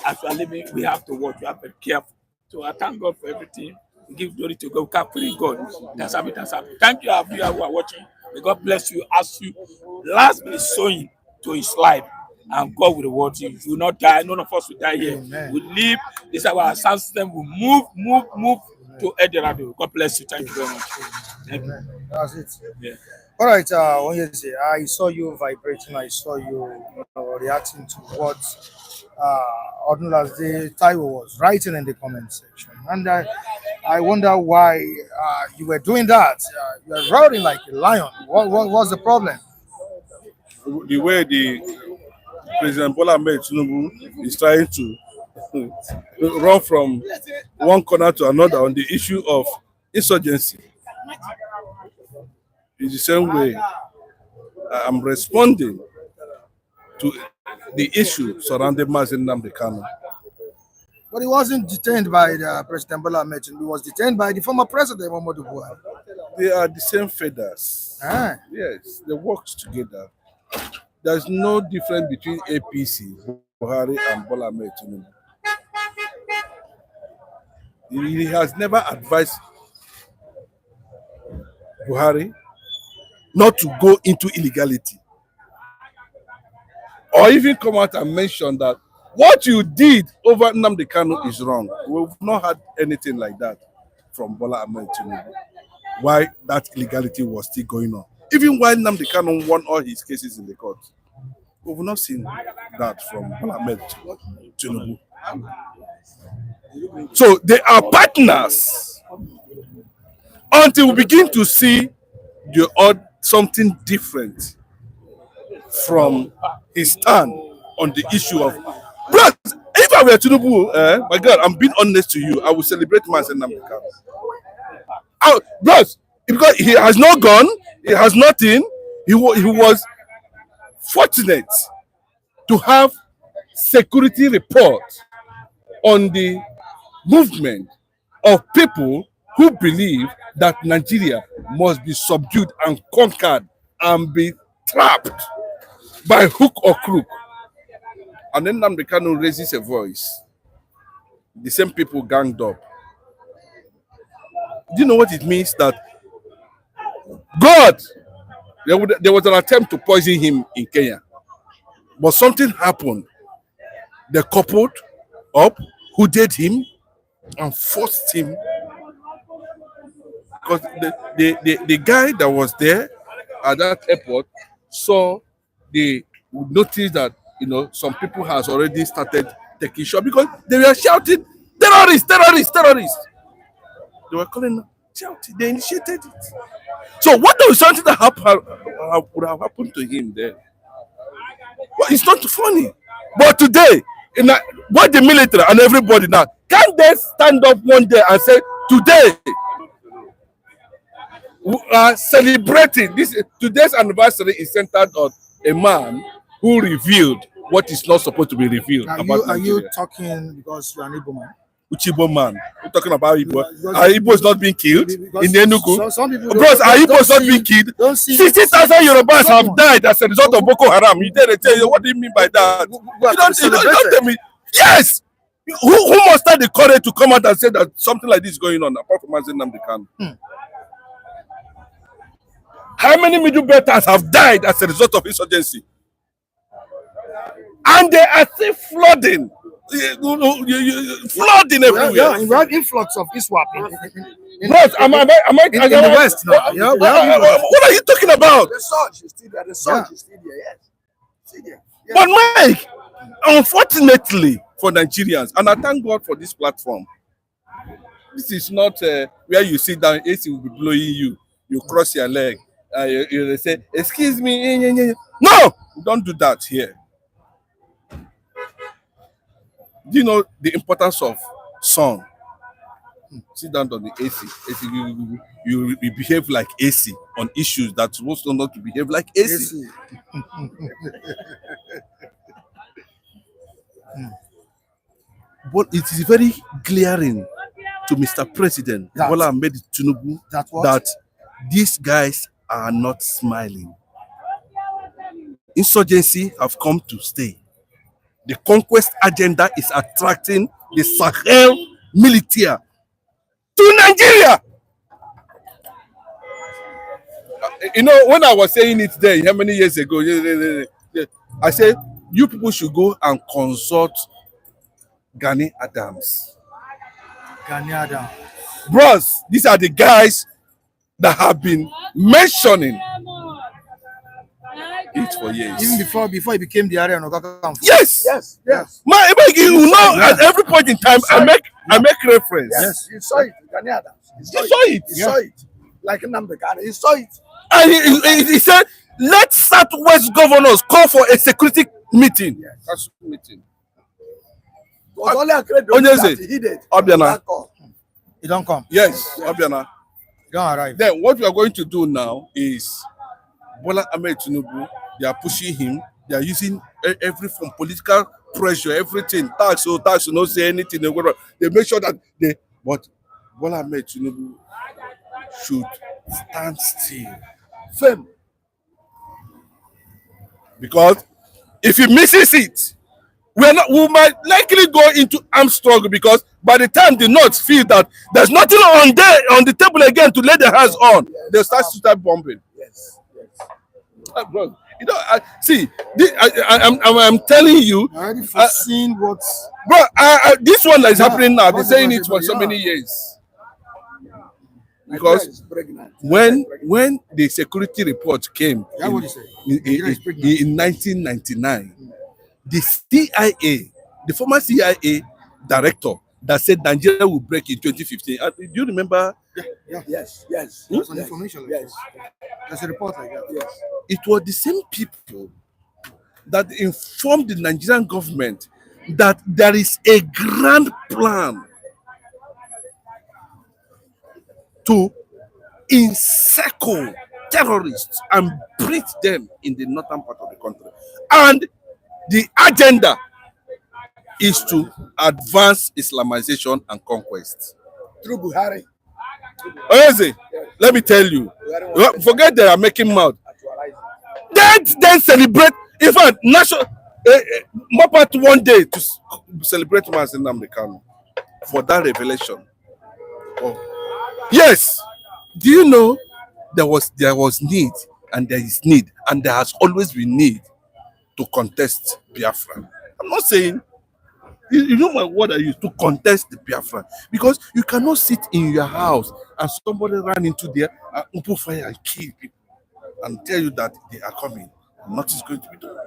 As we are living, we have to watch. We have to be careful. So I thank God for everything. We give glory to God. We can't pray God. That's happened. Thank you, our viewers who are watching. May God bless you as you last minute sowing to his life. And God will reward you. You will not die. None of us will die here. Amen. We live. This is our sound system. We move to Eldorado. God bless you. Thank you very much. Thank you. That's it. Yeah. All right, Onyeze, I saw you vibrating. I saw you, reacting to what Odunlade Taiwo was writing in the comment section, and I wonder why you were doing that. You were roaring like a lion. What was the problem? The way the President Bola Ahmed Tinubu is trying to run from one corner to another on the issue of insurgency. In the same way, I'm responding to the issue surrounding Nnamdi Kanu. But he wasn't detained by President Bola Ahmed Tinubu. He was detained by the former president, Muhammadu Buhari. They are the same feathers. Yes, they work together. There's no difference between APC, Buhari, and Bola Ahmed Tinubu. He has never advised Buhari not to go into illegality, or even come out and mention that what you did over Nnamdi Kanu is wrong. We've not had anything like that from Bola Ahmed Tinubu. Why that illegality was still going on, even while Nnamdi Kanu won all his cases in the court. We've not seen that from Bola Ahmed Tinubu. So they are partners until we begin to see the odd something different from his stand on the issue of. Bros, if I were Tinubu, my God, I'm being honest to you, I will celebrate myself Nnamdi Kanu. Bros, because he has no gun, he has nothing, he was fortunate to have security report on the movement of people who believe that Nigeria must be subdued and conquered and be trapped by hook or crook. And then Namdi Kanu raises a voice. The same people ganged up. Do you know what it means? That God, there was an attempt to poison him in Kenya. But something happened. They coupled up, hooded him, and forced him. Because the guy that was there at that airport saw the notice that some people has already started taking shot because they were shouting terrorists, terrorists, terrorists. They were calling them shouting. They initiated it. So what was something that would have happened to him then? Well, it's not funny. But today, what the military and everybody now, can't they stand up one day and say, today, we are celebrating this? Today's anniversary is centered on a man who revealed what is not supposed to be revealed about Are Nigeria. you talking because you're an Igbo man? Which Igbo man? We're talking about Igbo. Are Igbos not being killed in Enugu? Some people Bros, are Igbos not being killed? 60,000 Yorubas have died as a result of Boko Haram. You tell you, what do you mean by that? You don't tell me. Yes! Who mustered the courage to come out and say that something like this is going on, apart from Nnamdi Kanu? How many middle betters have died as a result of insurgency? And they are still flooding. Flooding everywhere. Yeah, we have influx of ISWAP in the West now. Yeah, what are you talking about? The surge is still there. The surge is still there. Yes. Still there. Yes. But Mike, unfortunately for Nigerians, and I thank God for this platform, this is not where you sit down, AC will be blowing you, you cross your leg, you say, excuse me. No, don't do that here. Do you know the importance of sun? Sit down on the AC. You behave like AC on issues that supposed not to behave like AC. But it is very glaring to Mr. President Bola Ahmed Tinubu that these guys are not smiling. Insurgency have come to stay. The conquest agenda is attracting the Sahel military to Nigeria. When I was saying it there, how many years ago, I said, you people should go and consult Gani Adams. Bros, these are the guys that have been mentioning it for years. Even before he became the area of Yes. You know, at every point in time, I make reference. Yes, you saw it, Gani Adams. He saw it. Like Nnamdi Kanu, he saw it. And he said, let Southwest governors call for a security meeting. Yes. Meeting. It was only a great that he did. Obiana. He don't come. Yes, Obiana. He don't arrive. Then what we are going to do now is Bola Ahmed Tinubu, they are pushing him, they are using every form, political pressure, everything, tax, not say anything. They make sure that but Bola Ahmed Tinubu should stand still. Firm. Because if he misses it, we might likely go into armed struggle, because by the time the North feel that there's nothing on the table again to lay their hands on, they'll start bombing. Yes. Bro, I'm telling you, I already foreseen what. Bro, this one that is happening now, I've been saying it for so many years. Because when the security report came in 1999, the CIA, the former CIA director that said Nigeria will break in 2015. Do you remember? Yes. That's an information. Yes. There's a report like that. Yes. It was the same people that informed the Nigerian government that there is a grand plan to encircle terrorists and breed them in the northern part of the country. And the agenda is to advance Islamization and conquest. Through Buhari. Honestly, let me tell you, forget they are making mouth. Then celebrate, in fact, national, more part one day to celebrate Nnamdi Kanu for that revelation. Oh. Yes, do you know there was need and there is need and there has always been need to contest Biafra. I'm not saying, you know my word I use, to contest the Biafra, because you cannot sit in your house and somebody ran into there and open fire and kill people and tell you that they are coming. Nothing is going to be done.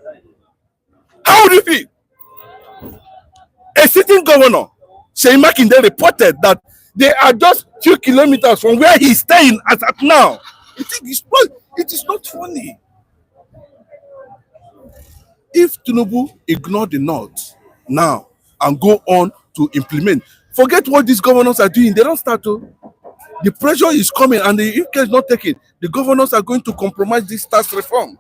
How would you feel? A sitting governor, Sheyi Makinde, reported that they are just few kilometers from where he's staying as at now. It is not funny. If Tinubu ignore the North now and go on to implement, forget what these governors are doing. They don't start to. The pressure is coming, and if care is not taken, the governors are going to compromise this tax reform.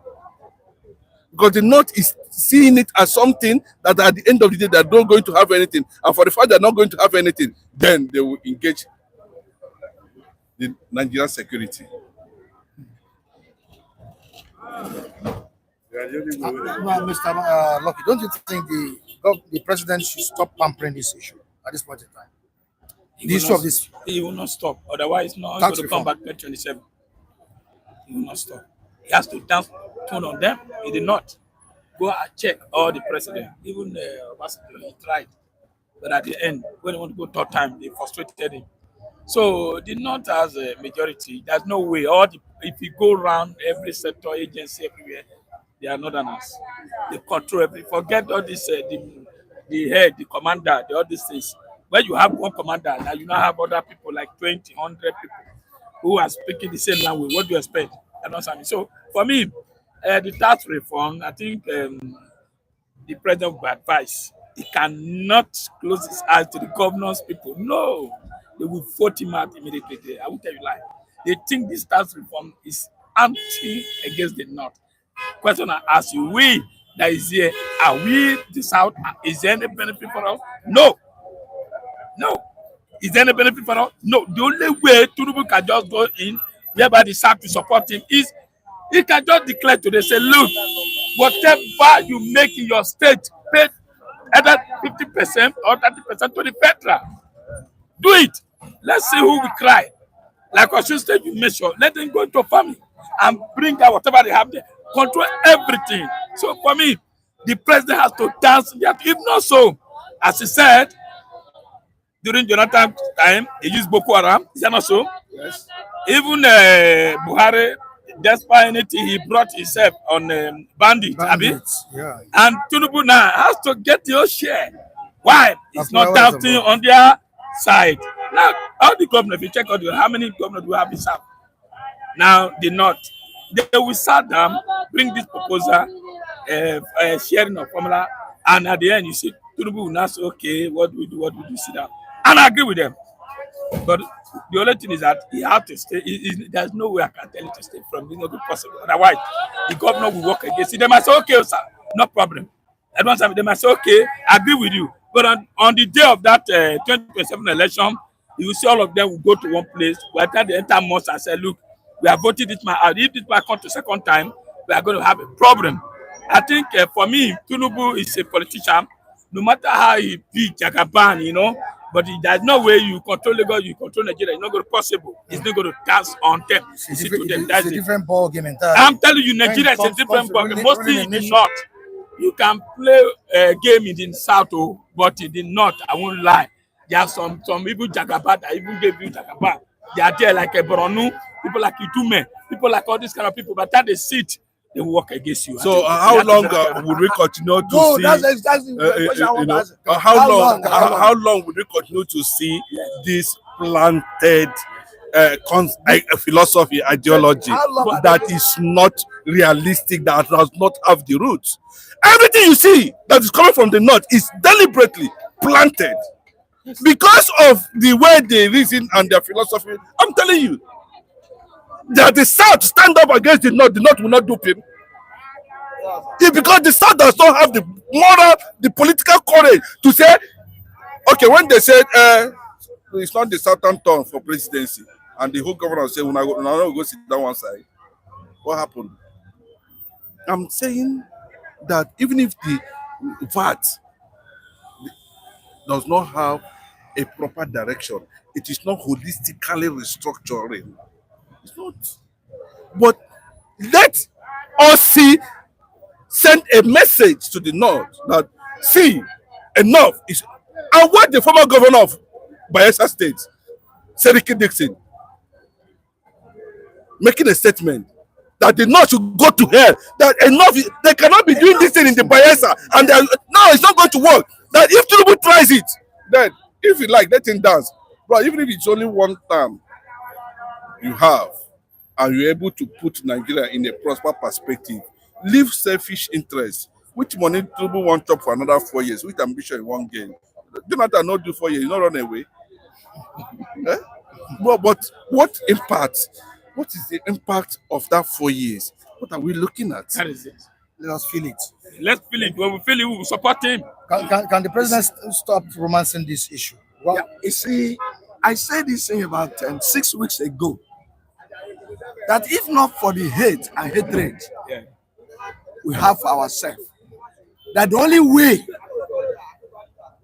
Because the North is seeing it as something that at the end of the day, they're not going to have anything. And for the fact they're not going to have anything, then they will engage the Nigerian security. Mr. Lucky, don't you think the president should stop pampering this issue at this point in time? He will not stop. Otherwise, no, he's going to come back 2027. He will not stop. He has to turn on them. He did not. Go and check all the president. Even Obasanjo, he tried. But at the end, when he want to go third time, they frustrated him. So the North has a majority. There's no way. If you go around every sector, agency, everywhere, they are Northerners. They control everything. Forget all this, the head, the commander, all these things. When you have one commander, now you now have other people like 20, 100 people who are speaking the same language. What do you expect? So for me, the tax reform, I think the president will advise. He cannot close his eyes to the governor's people. No, they will vote him out immediately. I will tell you lie. They think this tax reform is anti against the North. Question I ask you, we that is here, are we the South? Is there any benefit for us? No. No. Is there any benefit for us? No. The only way Tinubu can just go in, whereby the South to support him, is he can just declare today, say, look, whatever you make in your state, pay either 50% or 30% to the federal. Do it. Let's see who will cry. Like Osun State, you make sure, let them go into farming and bring out whatever they have there. Control everything. So for me, the president has to dance. If not so, as he said, during Jonathan's time, he used Boko Haram. Is that not so? Yes. Even Buhari, despite anything, he brought himself on bandits. Yeah. And Tinubu now has to get your share. Why? It's not doubting on their side. Now, all the governors, if you check out how many governors do we have in South? Now, the North. They will sit down, bring this proposal, sharing of formula, and at the end, you see, Tinubu will not say, okay, what do we do, sit down. And I agree with them. But the only thing is that he has to stay. There's no way I can tell him to stay from. It's not possible. Otherwise, the governor will work against it. They might say, okay, sir, no problem. At one time, they might say, okay, I agree with you. But on the day of that 2027 election, you will see all of them will go to one place. By the time they enter mosque and say, look, we are voting this man out. If this man comes to second time, we are going to have a problem. I think for me, Tinubu is a politician. No matter how he be Jagaban, but there's no way you control Lagos, you control Nigeria. It's not going to be possible. It's not going to dance on them. It's a different ball game entirely. I'm telling you, Nigeria is a different ball game. Mostly in the North. You can play a game in the South, but in the North, I won't lie. There are some people Jagaban that even gave you Jagaban. They are there like a Boronu, people like Itume, people like all these kind of people. But that they sit, they work against you. So how long would we continue to see? That's the question I want to ask. How long would we continue to see this planted a philosophy, ideology that is not realistic, that does not have the roots. Everything you see that is coming from the north is deliberately planted because of the way they reason and their philosophy. I'm telling you that the south stand up against the north will not dupe him. It's because the south does not have the moral, the political courage to say, okay, when they said it's not the southern turn for presidency, and the whole governor said, when I go sit down one side, what happened? I'm saying that even if the VAT does not have a proper direction, it is not holistically restructuring. It's not. But let us send a message to the north that, see, enough is. And what the former governor of Bayelsa State, Seriki Dixon, making a statement that the north should go to hell, that enough, they cannot be doing this thing in the Bayelsa, and no, it's not going to work. That if Tinubu tries it, then if you like, let him dance. But even if it's only one term you have, and you're able to put Nigeria in a prosper perspective, leave selfish interests. Which money Tinubu won't chop for another 4 years? Which ambition he won't gain? Jonathan not do 4 years, he not run away. Eh? But what impact? What is the impact of that 4 years? What are we looking at? That is it. Let us feel it. Let's feel it. When we feel it, we will support him. Can the president stop romancing this issue? Well, you see, I said this thing about 6 weeks ago, that if not for the hate and hatred we have for ourselves, that the only way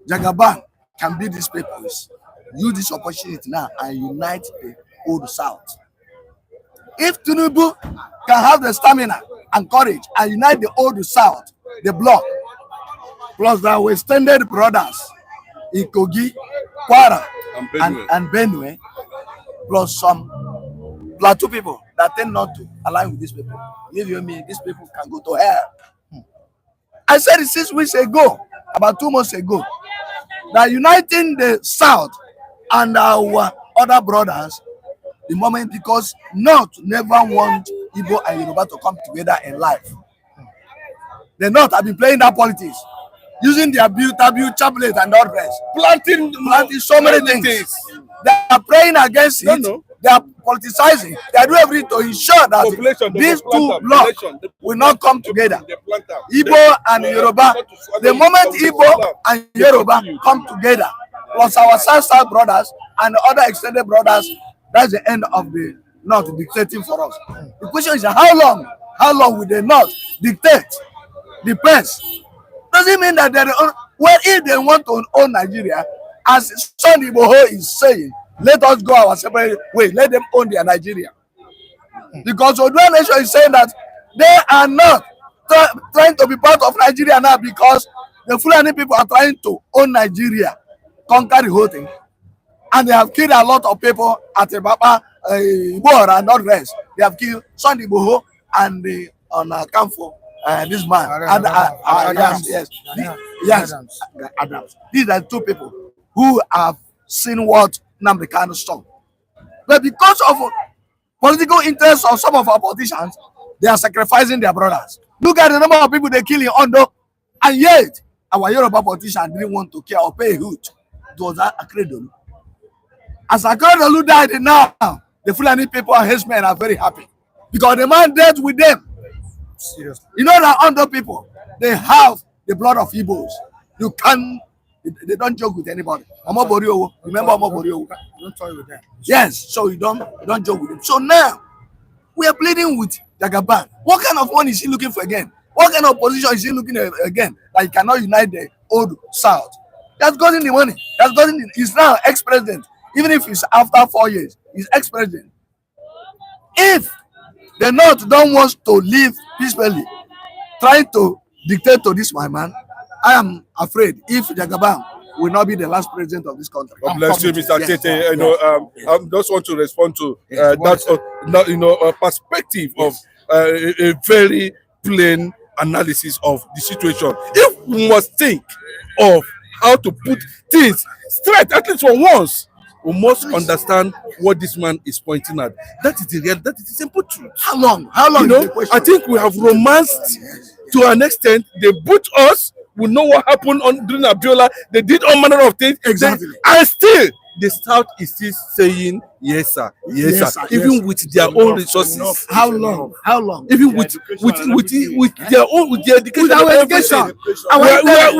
Jagaban can beat these people is use this opportunity now and unite the old South. If Tinubu can have the stamina and courage and unite the old South, the bloc, plus the extended brothers in Kogi, Kwara, and Benue, plus some Plateau people that tend not to align with these people. Believe you me, these people can go to hell. I said it 6 weeks ago, about 2 months ago, that uniting the South and our other brothers, the moment, because North never want Igbo and Yoruba to come together in life. The North have been playing that politics, using their tabu, chaplet, and all rest, planting so many things. They are praying against it. They are politicizing. They are doing everything to ensure that these two blocks will not come together. Igbo and Yoruba. The moment Igbo and Yoruba come together, plus our South brothers and other extended brothers, that's the end of the North dictating for us. The question is how long? How long will the North dictate? Depends. Doesn't mean that well, if they want to own Nigeria, as Sonny Boho is saying, let us go our separate way. Let them own their Nigeria. Because Odua Nation is saying that they are not trying to be part of Nigeria now because the Fulani people are trying to own Nigeria, conquer the whole thing. And they have killed a lot of people at Ebaba, Ibora, and not rest. They have killed Sonny Boho and on Kamfo, this man. Adams. These are two people who have seen what Nnamdi Kanu saw. But because of political interests of some of our politicians, they are sacrificing their brothers. Look at the number of people they kill in Ondo, and yet our Yoruba politicians didn't want to care or pay a hoot. It was Akeredolu. As Akeredolu died now, the Fulani people and his men are very happy because the man dead with them. Seriously. You know that Ondo people, they have the blood of Igbos. You can't. They don't joke with anybody. Remember Omoborio? Don't toy with them. Yes, so you don't joke with them. So now we are pleading with Jagaban. What kind of money is he looking for again? What kind of position is he looking at again? That he cannot unite the old South. That's gotten the money. That's gotten. He's now ex-president. Even if it's after 4 years, he's ex-president. If the North don't want to live peacefully, trying to dictate to this my man, I am afraid if Jagaban will not be the last president of this country. God bless you, Mr. Tete. I just want to respond to that perspective of a very plain analysis of the situation. If we must think of how to put things straight, at least for once, we must understand what this man is pointing at. That is the real, that is the simple truth. How long? How long? You know, I think we have romanced to an extent. They boot us. We know what happened on during Abiola. They did all manner of things. Exactly. And still, the South is still saying yes, sir, yes, sir, even with their own resources. How long? How long? Even with their own, with their education, With our education,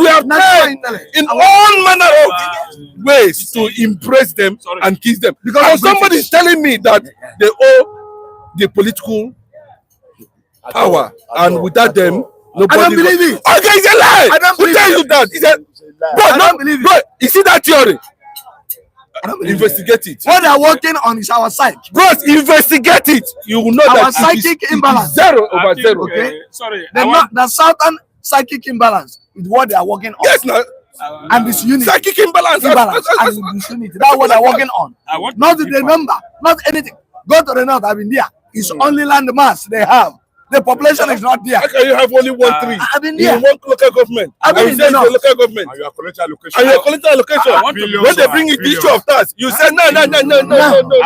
we have tried in all manner of ways to impress them and kiss them. Because somebody is telling me that they owe the political power, and without them, nobody. I don't believe it. Okay, it's a lie. I don't believe Who tell you that? It's a I don't believe it. bro, you see that theory? Investigate it. What they are working on is our psyche. Bros, investigate it. You will know Our that psychic it is imbalance. 0/0. Okay. Sorry. The southern psychic imbalance is what they are working on. Yes, now. And disunity. Psychic imbalance. And disunity. That's what they're working on. Not the number, not anything. Go to the north, I've been there. It's only land mass they have. The population is not there. How can you have only 1-3 I've been in there. one local government? I've been And there. you say it's the local government. And you are collecting allocation. And you're collecting allocation. When they bring in the issue of tax, you say no. I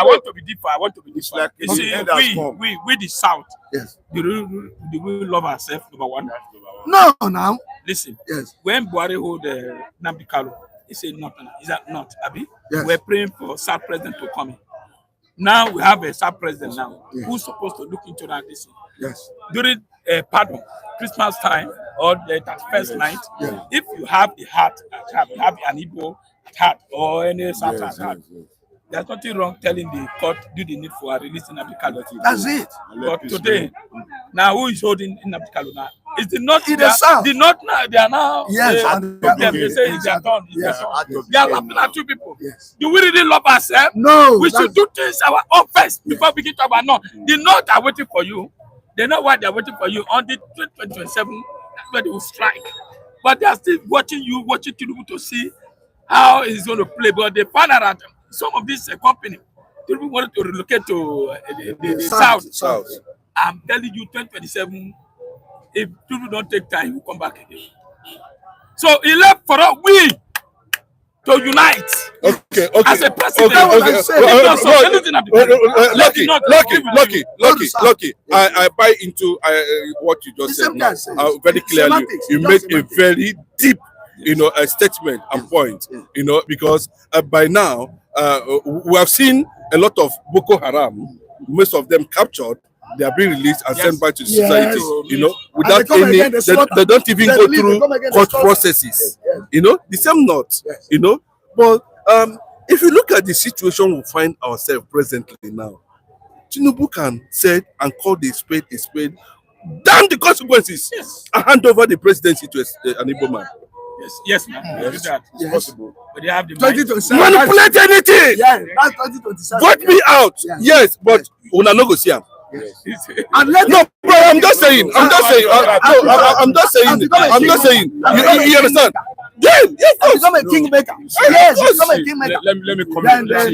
want to be different. I want to be different. like You see, the end has come. we the South. Yes. Do we love ourselves? Number one. No, now. Listen. Yes. When Buhari hold Nnamdi Kanu, he said not. Is that not, Abi? Yes. We're praying for South President to come in. Now we have a South President now who's supposed to look into that. This Yes. during pardon, Christmas time or the 31st night, if you have the heart at heart, you have an Igbo at heart or any South at heart, there's nothing wrong telling the court do the need for a releasing Nnamdi Kanu. That's it. But today, now who is holding Nnamdi Kanu now? Is the North? In the South. The North now, they are now. Yes, and they are They say it's their turn. It's their Yes. turn. They are laughing at two people. Yes. Do we really love ourselves? No. We should do things our own first before we get to our North. The North are waiting for you. They know why they are waiting for you on the 2027 when they will strike. But they are still watching you, watching Tinubu to see how it's going to play. But they found out that some of these company, Tinubu wanted to relocate to the South. I'm telling you, 2027, if Tinubu don't take time, he will come back again. So he left for us, we to unite. Okay. As a president, Lucky. I buy into what you just said now. Very clearly, you made a very deep, a statement and point. Because by now we have seen a lot of Boko Haram, most of them captured. They are being released and sent back to society. Without any, they don't even go through court processes. The same not. But if you look at the situation we find ourselves presently now, Tinubu can say and call the spade a spade, damn the consequences, and hand over the presidency to an Igbo man. Yes, ma'am. Yes. It's possible. But they have the 2027. Manipulate anything. Yeah, that's 2027. Vote me out. Yes, but una no go see am. And let No, bro, I'm just saying. You understand? Yeah, become a kingmaker. Yes, become a kingmaker. Let me comment. Let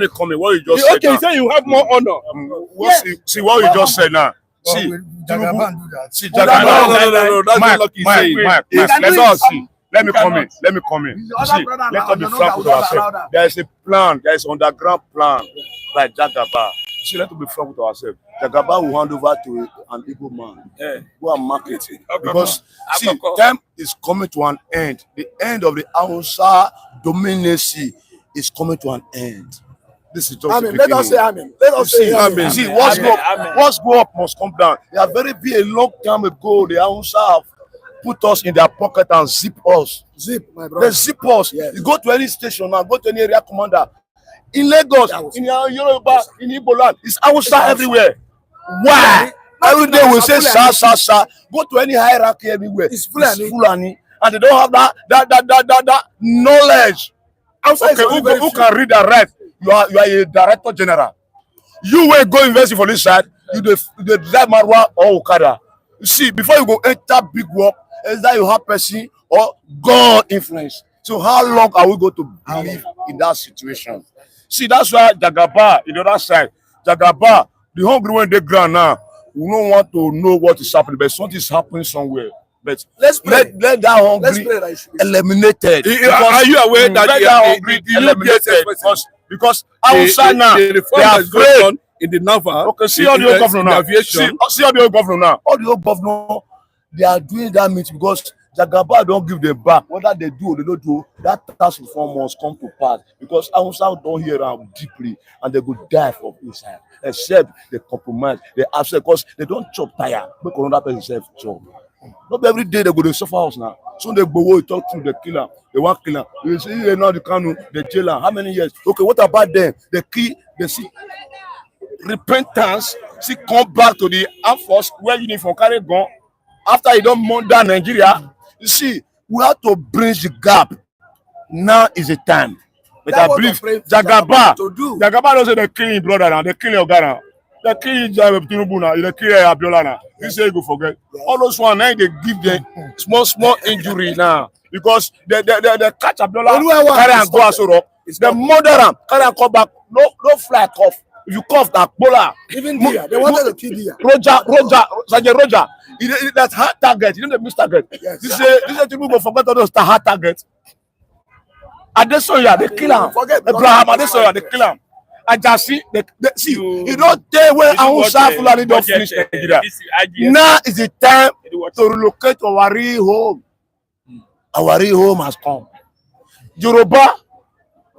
me comment. What you just said. Okay, so you have more honor. See what you just said now. See, No, that's not Lucky saying. Let us see. Let me comment. See, let us be frank with ourselves. There is a plan. There is underground plan by Jagaba. See, let us be frank with ourselves. Jagaba will hand over to an Igbo man. Go and market it. Because, see, time is coming to an end. The end of the Hausa dominacy is coming to an end. This is just the beginning. Let us say amen. Let us say amen. See, what's go up must come down. They are a long time ago. The Hausa have put us in their pocket and zip us. My brother. They zip us. Yes. You go to any station now, go to any area commander. In Lagos, in Yoruba, in Igbo land, it's Hausa everywhere. Why? Every day we say sa. Go to any hierarchy everywhere. It's Fulani. And they don't have that knowledge. Okay, who can read and write? You are a director general. You will go invest for this side. You drive Marwa or Okada. You see, before you go enter big work, either you have person or God influence. So how long are we going to live in that situation? See, that's why Jagaba, in the other side, Jagaba, the hungry when they ground now, we don't want to know what is happening, but something is happening somewhere. But Let's pray. let that Let's hungry pray that it should be eliminated. Are you aware that let that hungry the new eliminated because Hausa now the reform they are that's going afraid. on in the Nava, Okay, see all the old governor now. aviation. See all the old governor now. All the old governor, they are doing that meeting because Jagaba don't give them back. Whether they do or they don't do, that tax reform must come to pass because Hausa don't hear them deeply and they go die for inside. Except they compromise, they accept because they don't chop tire. Make another person self chop. Not every day they go to suffer house now. So they go talk to the killer. They want killer. You see, they know the Kanu, the jailer. How many years? Okay, what about them? The key, they see repentance, see come back to the armed force where uniform carry gun after you don't murder Nigeria. You see, we have to bridge the gap. Now is the time. But I believe Jagaba don't say they kill his brother now, they kill your guy now. They kill Tinubu now, they kill Abiola now. This say you go forget. All those one now they give them small injury now because they catch Abiola, carry and go Asoro. They murder him, carry and come back. No fly cough. If you cough that Bola, even Dia, they wanted to kill Dia. Sergeant Roger, that's hard target. You know the miss target. Yes. This is people go forget all those hard targets. Adesoya, they kill him. Abraham Adesoya, they kill him. Ajasi, they see. You don't tell where Hausa Fulani don't finish Nigeria. Now is the time to relocate to our real home. Our real home has come. Yoruba,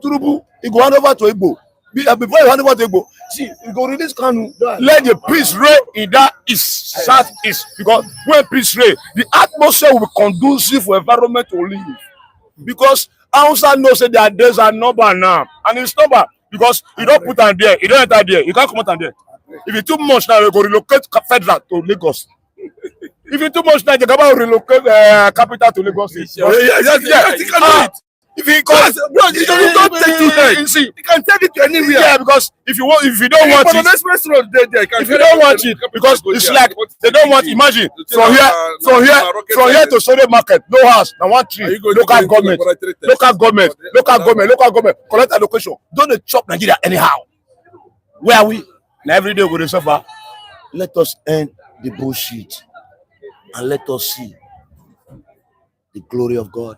Turubu, he go hand over to Igbo. Before you hand over to Igbo, see, you go release Kanu. Let the peace reign in that east, southeast. Because when peace reign, the atmosphere will be conducive for environment to live. Because Hausa knows that their days are number now, and it's number because you don't put on there, you don't enter there, you can't come out on there. If you too much now, you go relocate federal to Lagos. If you too much now, you can relocate capital to Lagos. If you don't take too much, you see, you can take it to anywhere. Yeah, because if you don't want it, if you don't want it, because it's like they don't want. Imagine from here to Sunday market, no house, now 1 tree, local government, collect allocation. Don't chop Nigeria anyhow. Where are we? Now every day we will suffer. Let us end the bullshit and let us see the glory of God.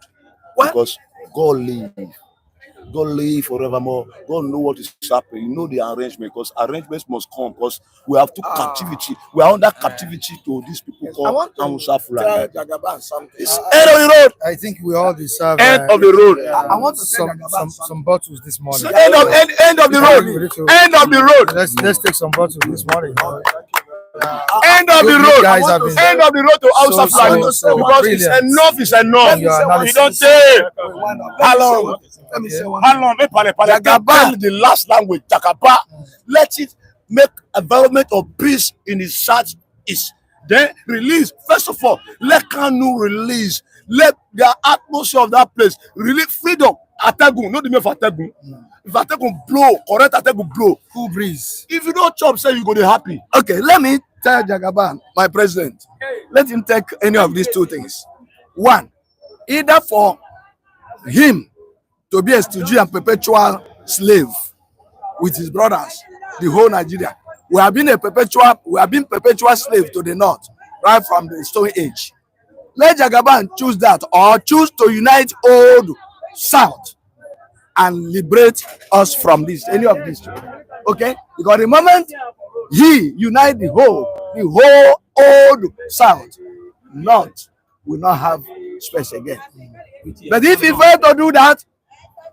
Because God live forevermore. God know what is happening. You know the arrangement, because arrangements must come, because we have captivity. We are under captivity to these people called Hausa Fulani. It's end of the road. I think we all deserve end of the road. I want to some bottles this morning. End of the road. End of the road. Let's take some bottles this morning. End of the road. End of the road to Hausa Fulani, because it's enough. It's enough. You don't say how long. How long? Jagaba, the last language. Jagaba, let it make environment of peace in the southeast. Then release. First of all, let Kanu release. Let the atmosphere of that place release freedom. Atagun, not the name for Atagun. If Atagun blow, correct Atagun blow. Cool breeze. If you don't chop, say you go to happy. Okay, let me tell Jagaban, my president, let him take any of these two things. One, either for him to be a stooge and perpetual slave with his brothers, the whole Nigeria. We have been perpetual slave to the north, right from the Stone Age. Let Jagaban choose that, or choose to unite old South and liberate us from this, any of these two. Okay? Because the moment he unite the whole old South, North will not have space again. But if he fail to do that,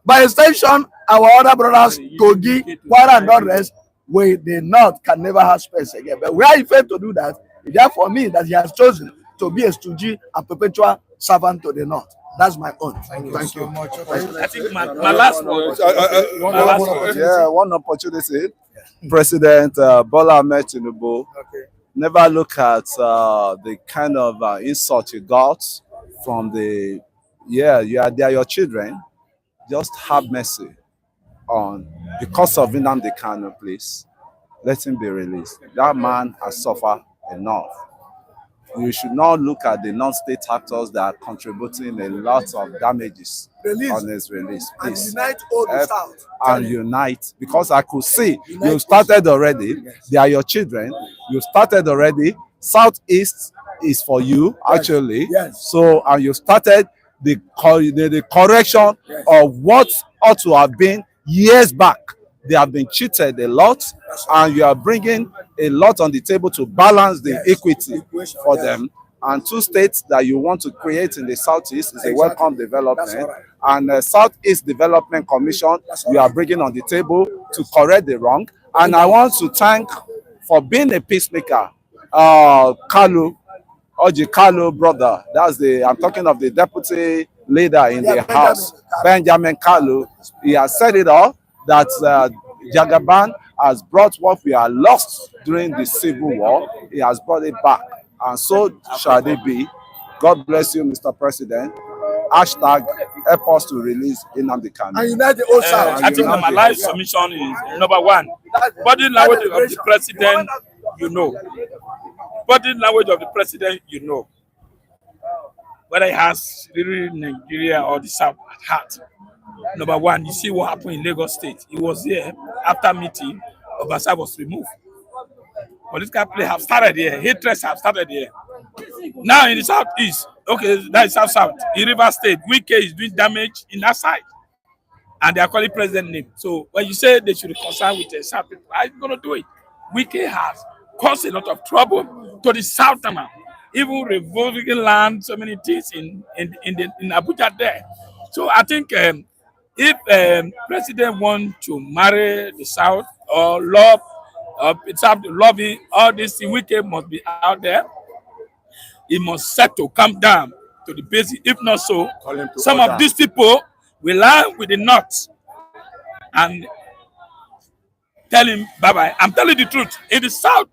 by extension, our other brothers, Kogi, Kwara, and the rest, the North can never have space again. But where he failed to do that, it is for me that he has chosen to be a stooge and perpetual servant to the North. That's my own. Thank you so much. I think my last one. One opportunity. President Bola Ahmed Tinubu never look at the kind of insult you got from the they are your children. Just have mercy on, because of Nnamdi Kanu, please. Let him be released. That man has suffered enough. We should not look at the non-state actors that are contributing a lot of damages on his release. Please. And unite all the South. And unite, because I could see you started already. They are your children. You started already. Southeast, is for you, actually. Yes. So, and you started the correction of what ought to have been years back. They have been cheated a lot, and you are bringing a lot on the table to balance the equity for them. And two states that you want to create in the Southeast is a welcome development. And Southeast Development Commission, you are bringing on the table to correct the wrong. And I want to thank for being a peacemaker, Kalu, Oji Kalu brother. I'm talking of the deputy leader in the House, Benjamin Kalu. He has said it all, that Jagaban has brought what we are lost during the Civil War. He has brought it back. And so shall it be. God bless you, Mr. President. Hashtag help us to release Nnamdi Kanu. And unite the whole South. I think my life submission is number one. Body language of the president, you know. Body language of the president, you know. Whether he has really Nigeria or the South at heart. Number one, you see what happened in Lagos State. He was there after meeting, Obasa was removed. Political play have started here. Hatreds have started here. Now in the Southeast, okay, that is South. In River State, Wike is doing damage in that side. And they are calling president name. So when you say they should reconcile with the South people, I'm going to do it. Wike has caused a lot of trouble to the Southerner, even revolving land, so many things in Abuja there. So I think if president wants to marry the South or love, it's up to lobby, all this Wike must be out there. He must settle, come down to the basic. If not so, some of these people will lie with the North and tell him bye-bye. I'm telling the truth. In the South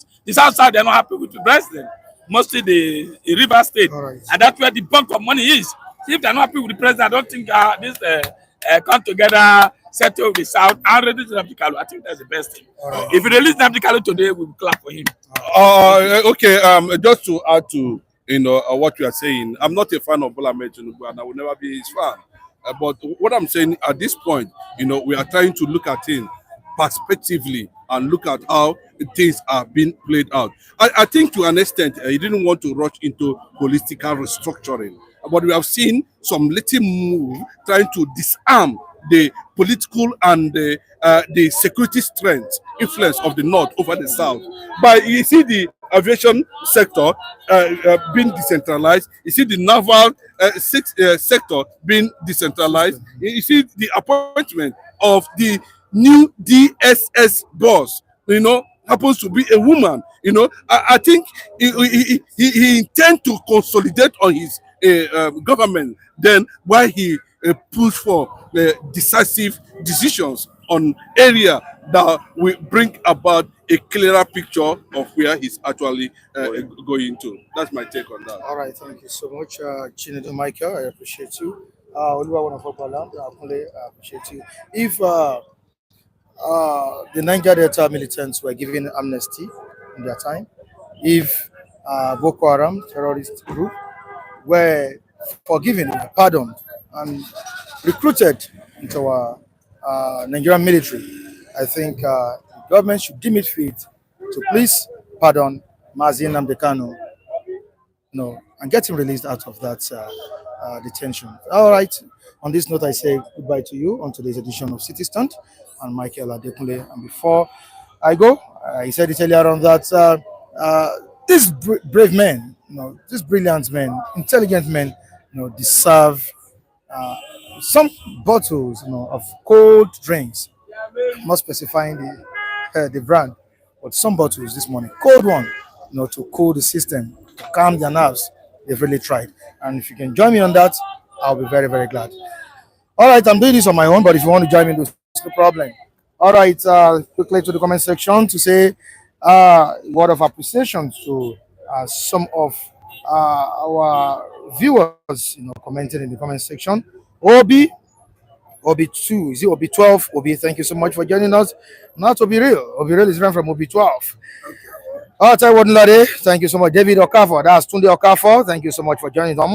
side, they're not happy with the president. Mostly the River State. Right. And that's where the bulk of money is. If they're not happy with the president, I don't think this come together, settle the South, and release Nnamdi Kanu. I think that's the best thing. Right. If you release Nnamdi Kanu today, we will clap for him. Okay. Just to add to what you are saying, I'm not a fan of Bola Ahmed Tinubu, and I will never be his fan. But what I'm saying at this point, we are trying to look at things perspectively and look at how things are being played out. I think to an extent, he didn't want to rush into political restructuring. But we have seen some little move trying to disarm the political and the security strength, influence of the North over the South. But you see the aviation sector being decentralized. You see the naval sector being decentralized. You see the appointment of the new DSS boss, happens to be a woman. I think he intends to consolidate on his government, then why he push for decisive decisions on area that will bring about a clearer picture of where he's actually going to. That's my take on that. All right, thank you so much, Chinedu Michael. I appreciate you. I appreciate you. If the Niger Delta militants were given amnesty in their time, if Boko Haram terrorist group were forgiven, pardoned, and recruited into our Nigerian military, I think the government should deem it fit to please pardon Mazi Nnamdi Kanu, and get him released out of that detention. All right. On this note, I say goodbye to you on today's edition of City Stunt and Michael Adekunle. And before I go, I said it earlier on that these brave men, these brilliant men, intelligent men, deserve some bottles, of cold drinks. I'm not specifying the brand, but some bottles this morning, cold one, to cool the system, to calm their nerves. They've really tried. And if you can join me on that, I'll be very, very glad. All right, I'm doing this on my own, but if you want to join me, there's no problem. All right, quickly to the comment section to say word of appreciation to some of our viewers, commenting in the comment section. Obi2, is it Obi12? Obi, thank you so much for joining us. Not Obi Real. Obi Real is run from Obi12. All right, Wadunlade, thank you so much. David Okafor, that's Tunde Okafor. Thank you so much for joining us.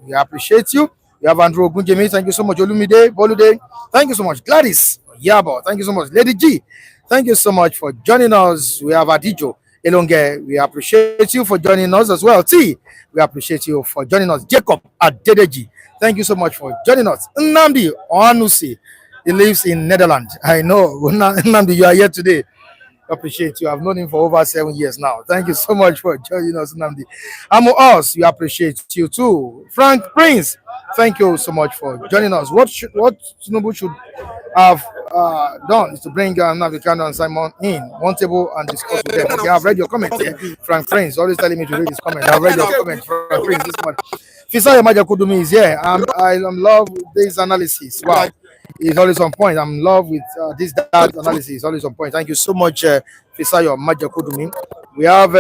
We appreciate you. We have Andrew Ogunjemi, thank you so much. Olumide, Bolude, thank you so much. Gladys Yabo, thank you so much. Lady G, thank you so much for joining us. We have Adijo, Elonge, we appreciate you for joining us as well. T, we appreciate you for joining us. Jacob Adedeji, thank you so much for joining us. Nnamdi Oanusi, he lives in Netherlands. I know. Nnamdi, you are here today. Appreciate you. I've known him for over 7 years now. Thank you so much for joining us, Nnamdi. Amo us, we appreciate you too. Frank Prince, thank you so much for joining us. What Tinubu should have done is to bring Nnamdi Kanu and Simon in one table and discuss with them. Okay, I've read your comment here. Frank Prince always telling me to read his comment. I've read your comment, Frank Prince, this morning. Fisaya Majakudumi is here. I'm love this analysis. Wow. He's always on point. I'm in love with this that analysis. He's always on point. Thank you so much, Fisayo Majakudumi. We have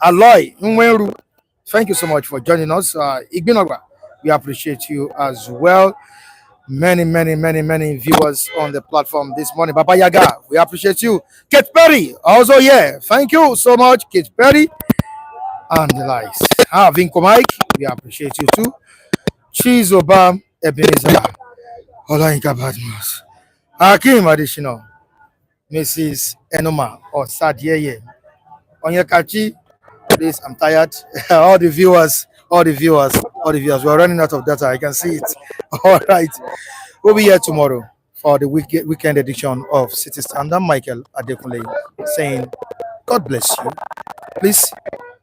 Aloy Nwenru. Thank you so much for joining us. Igbinogra, we appreciate you as well. Many viewers on the platform this morning. Baba Yaga, we appreciate you. Kate Perry, also here. Thank you so much, Kate Perry. And the likes. Vinko Mike, we appreciate you too. Chizoba Ebenezer. Olayinka Badmus. Hakim Additional. Mrs. Enoma or Sadieye. Onyekachi, please, I'm tired. all the viewers. We're running out of data. I can see it. All right. We'll be here tomorrow for the weekend edition of City Standard. Michael Adekunle saying, God bless you. Please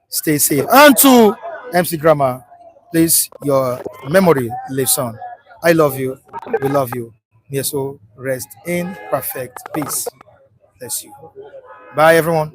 stay safe. And to MC Grammar, please, your memory lives on. I love you. We love you. May so rest in perfect peace. Bless you. Bye, everyone.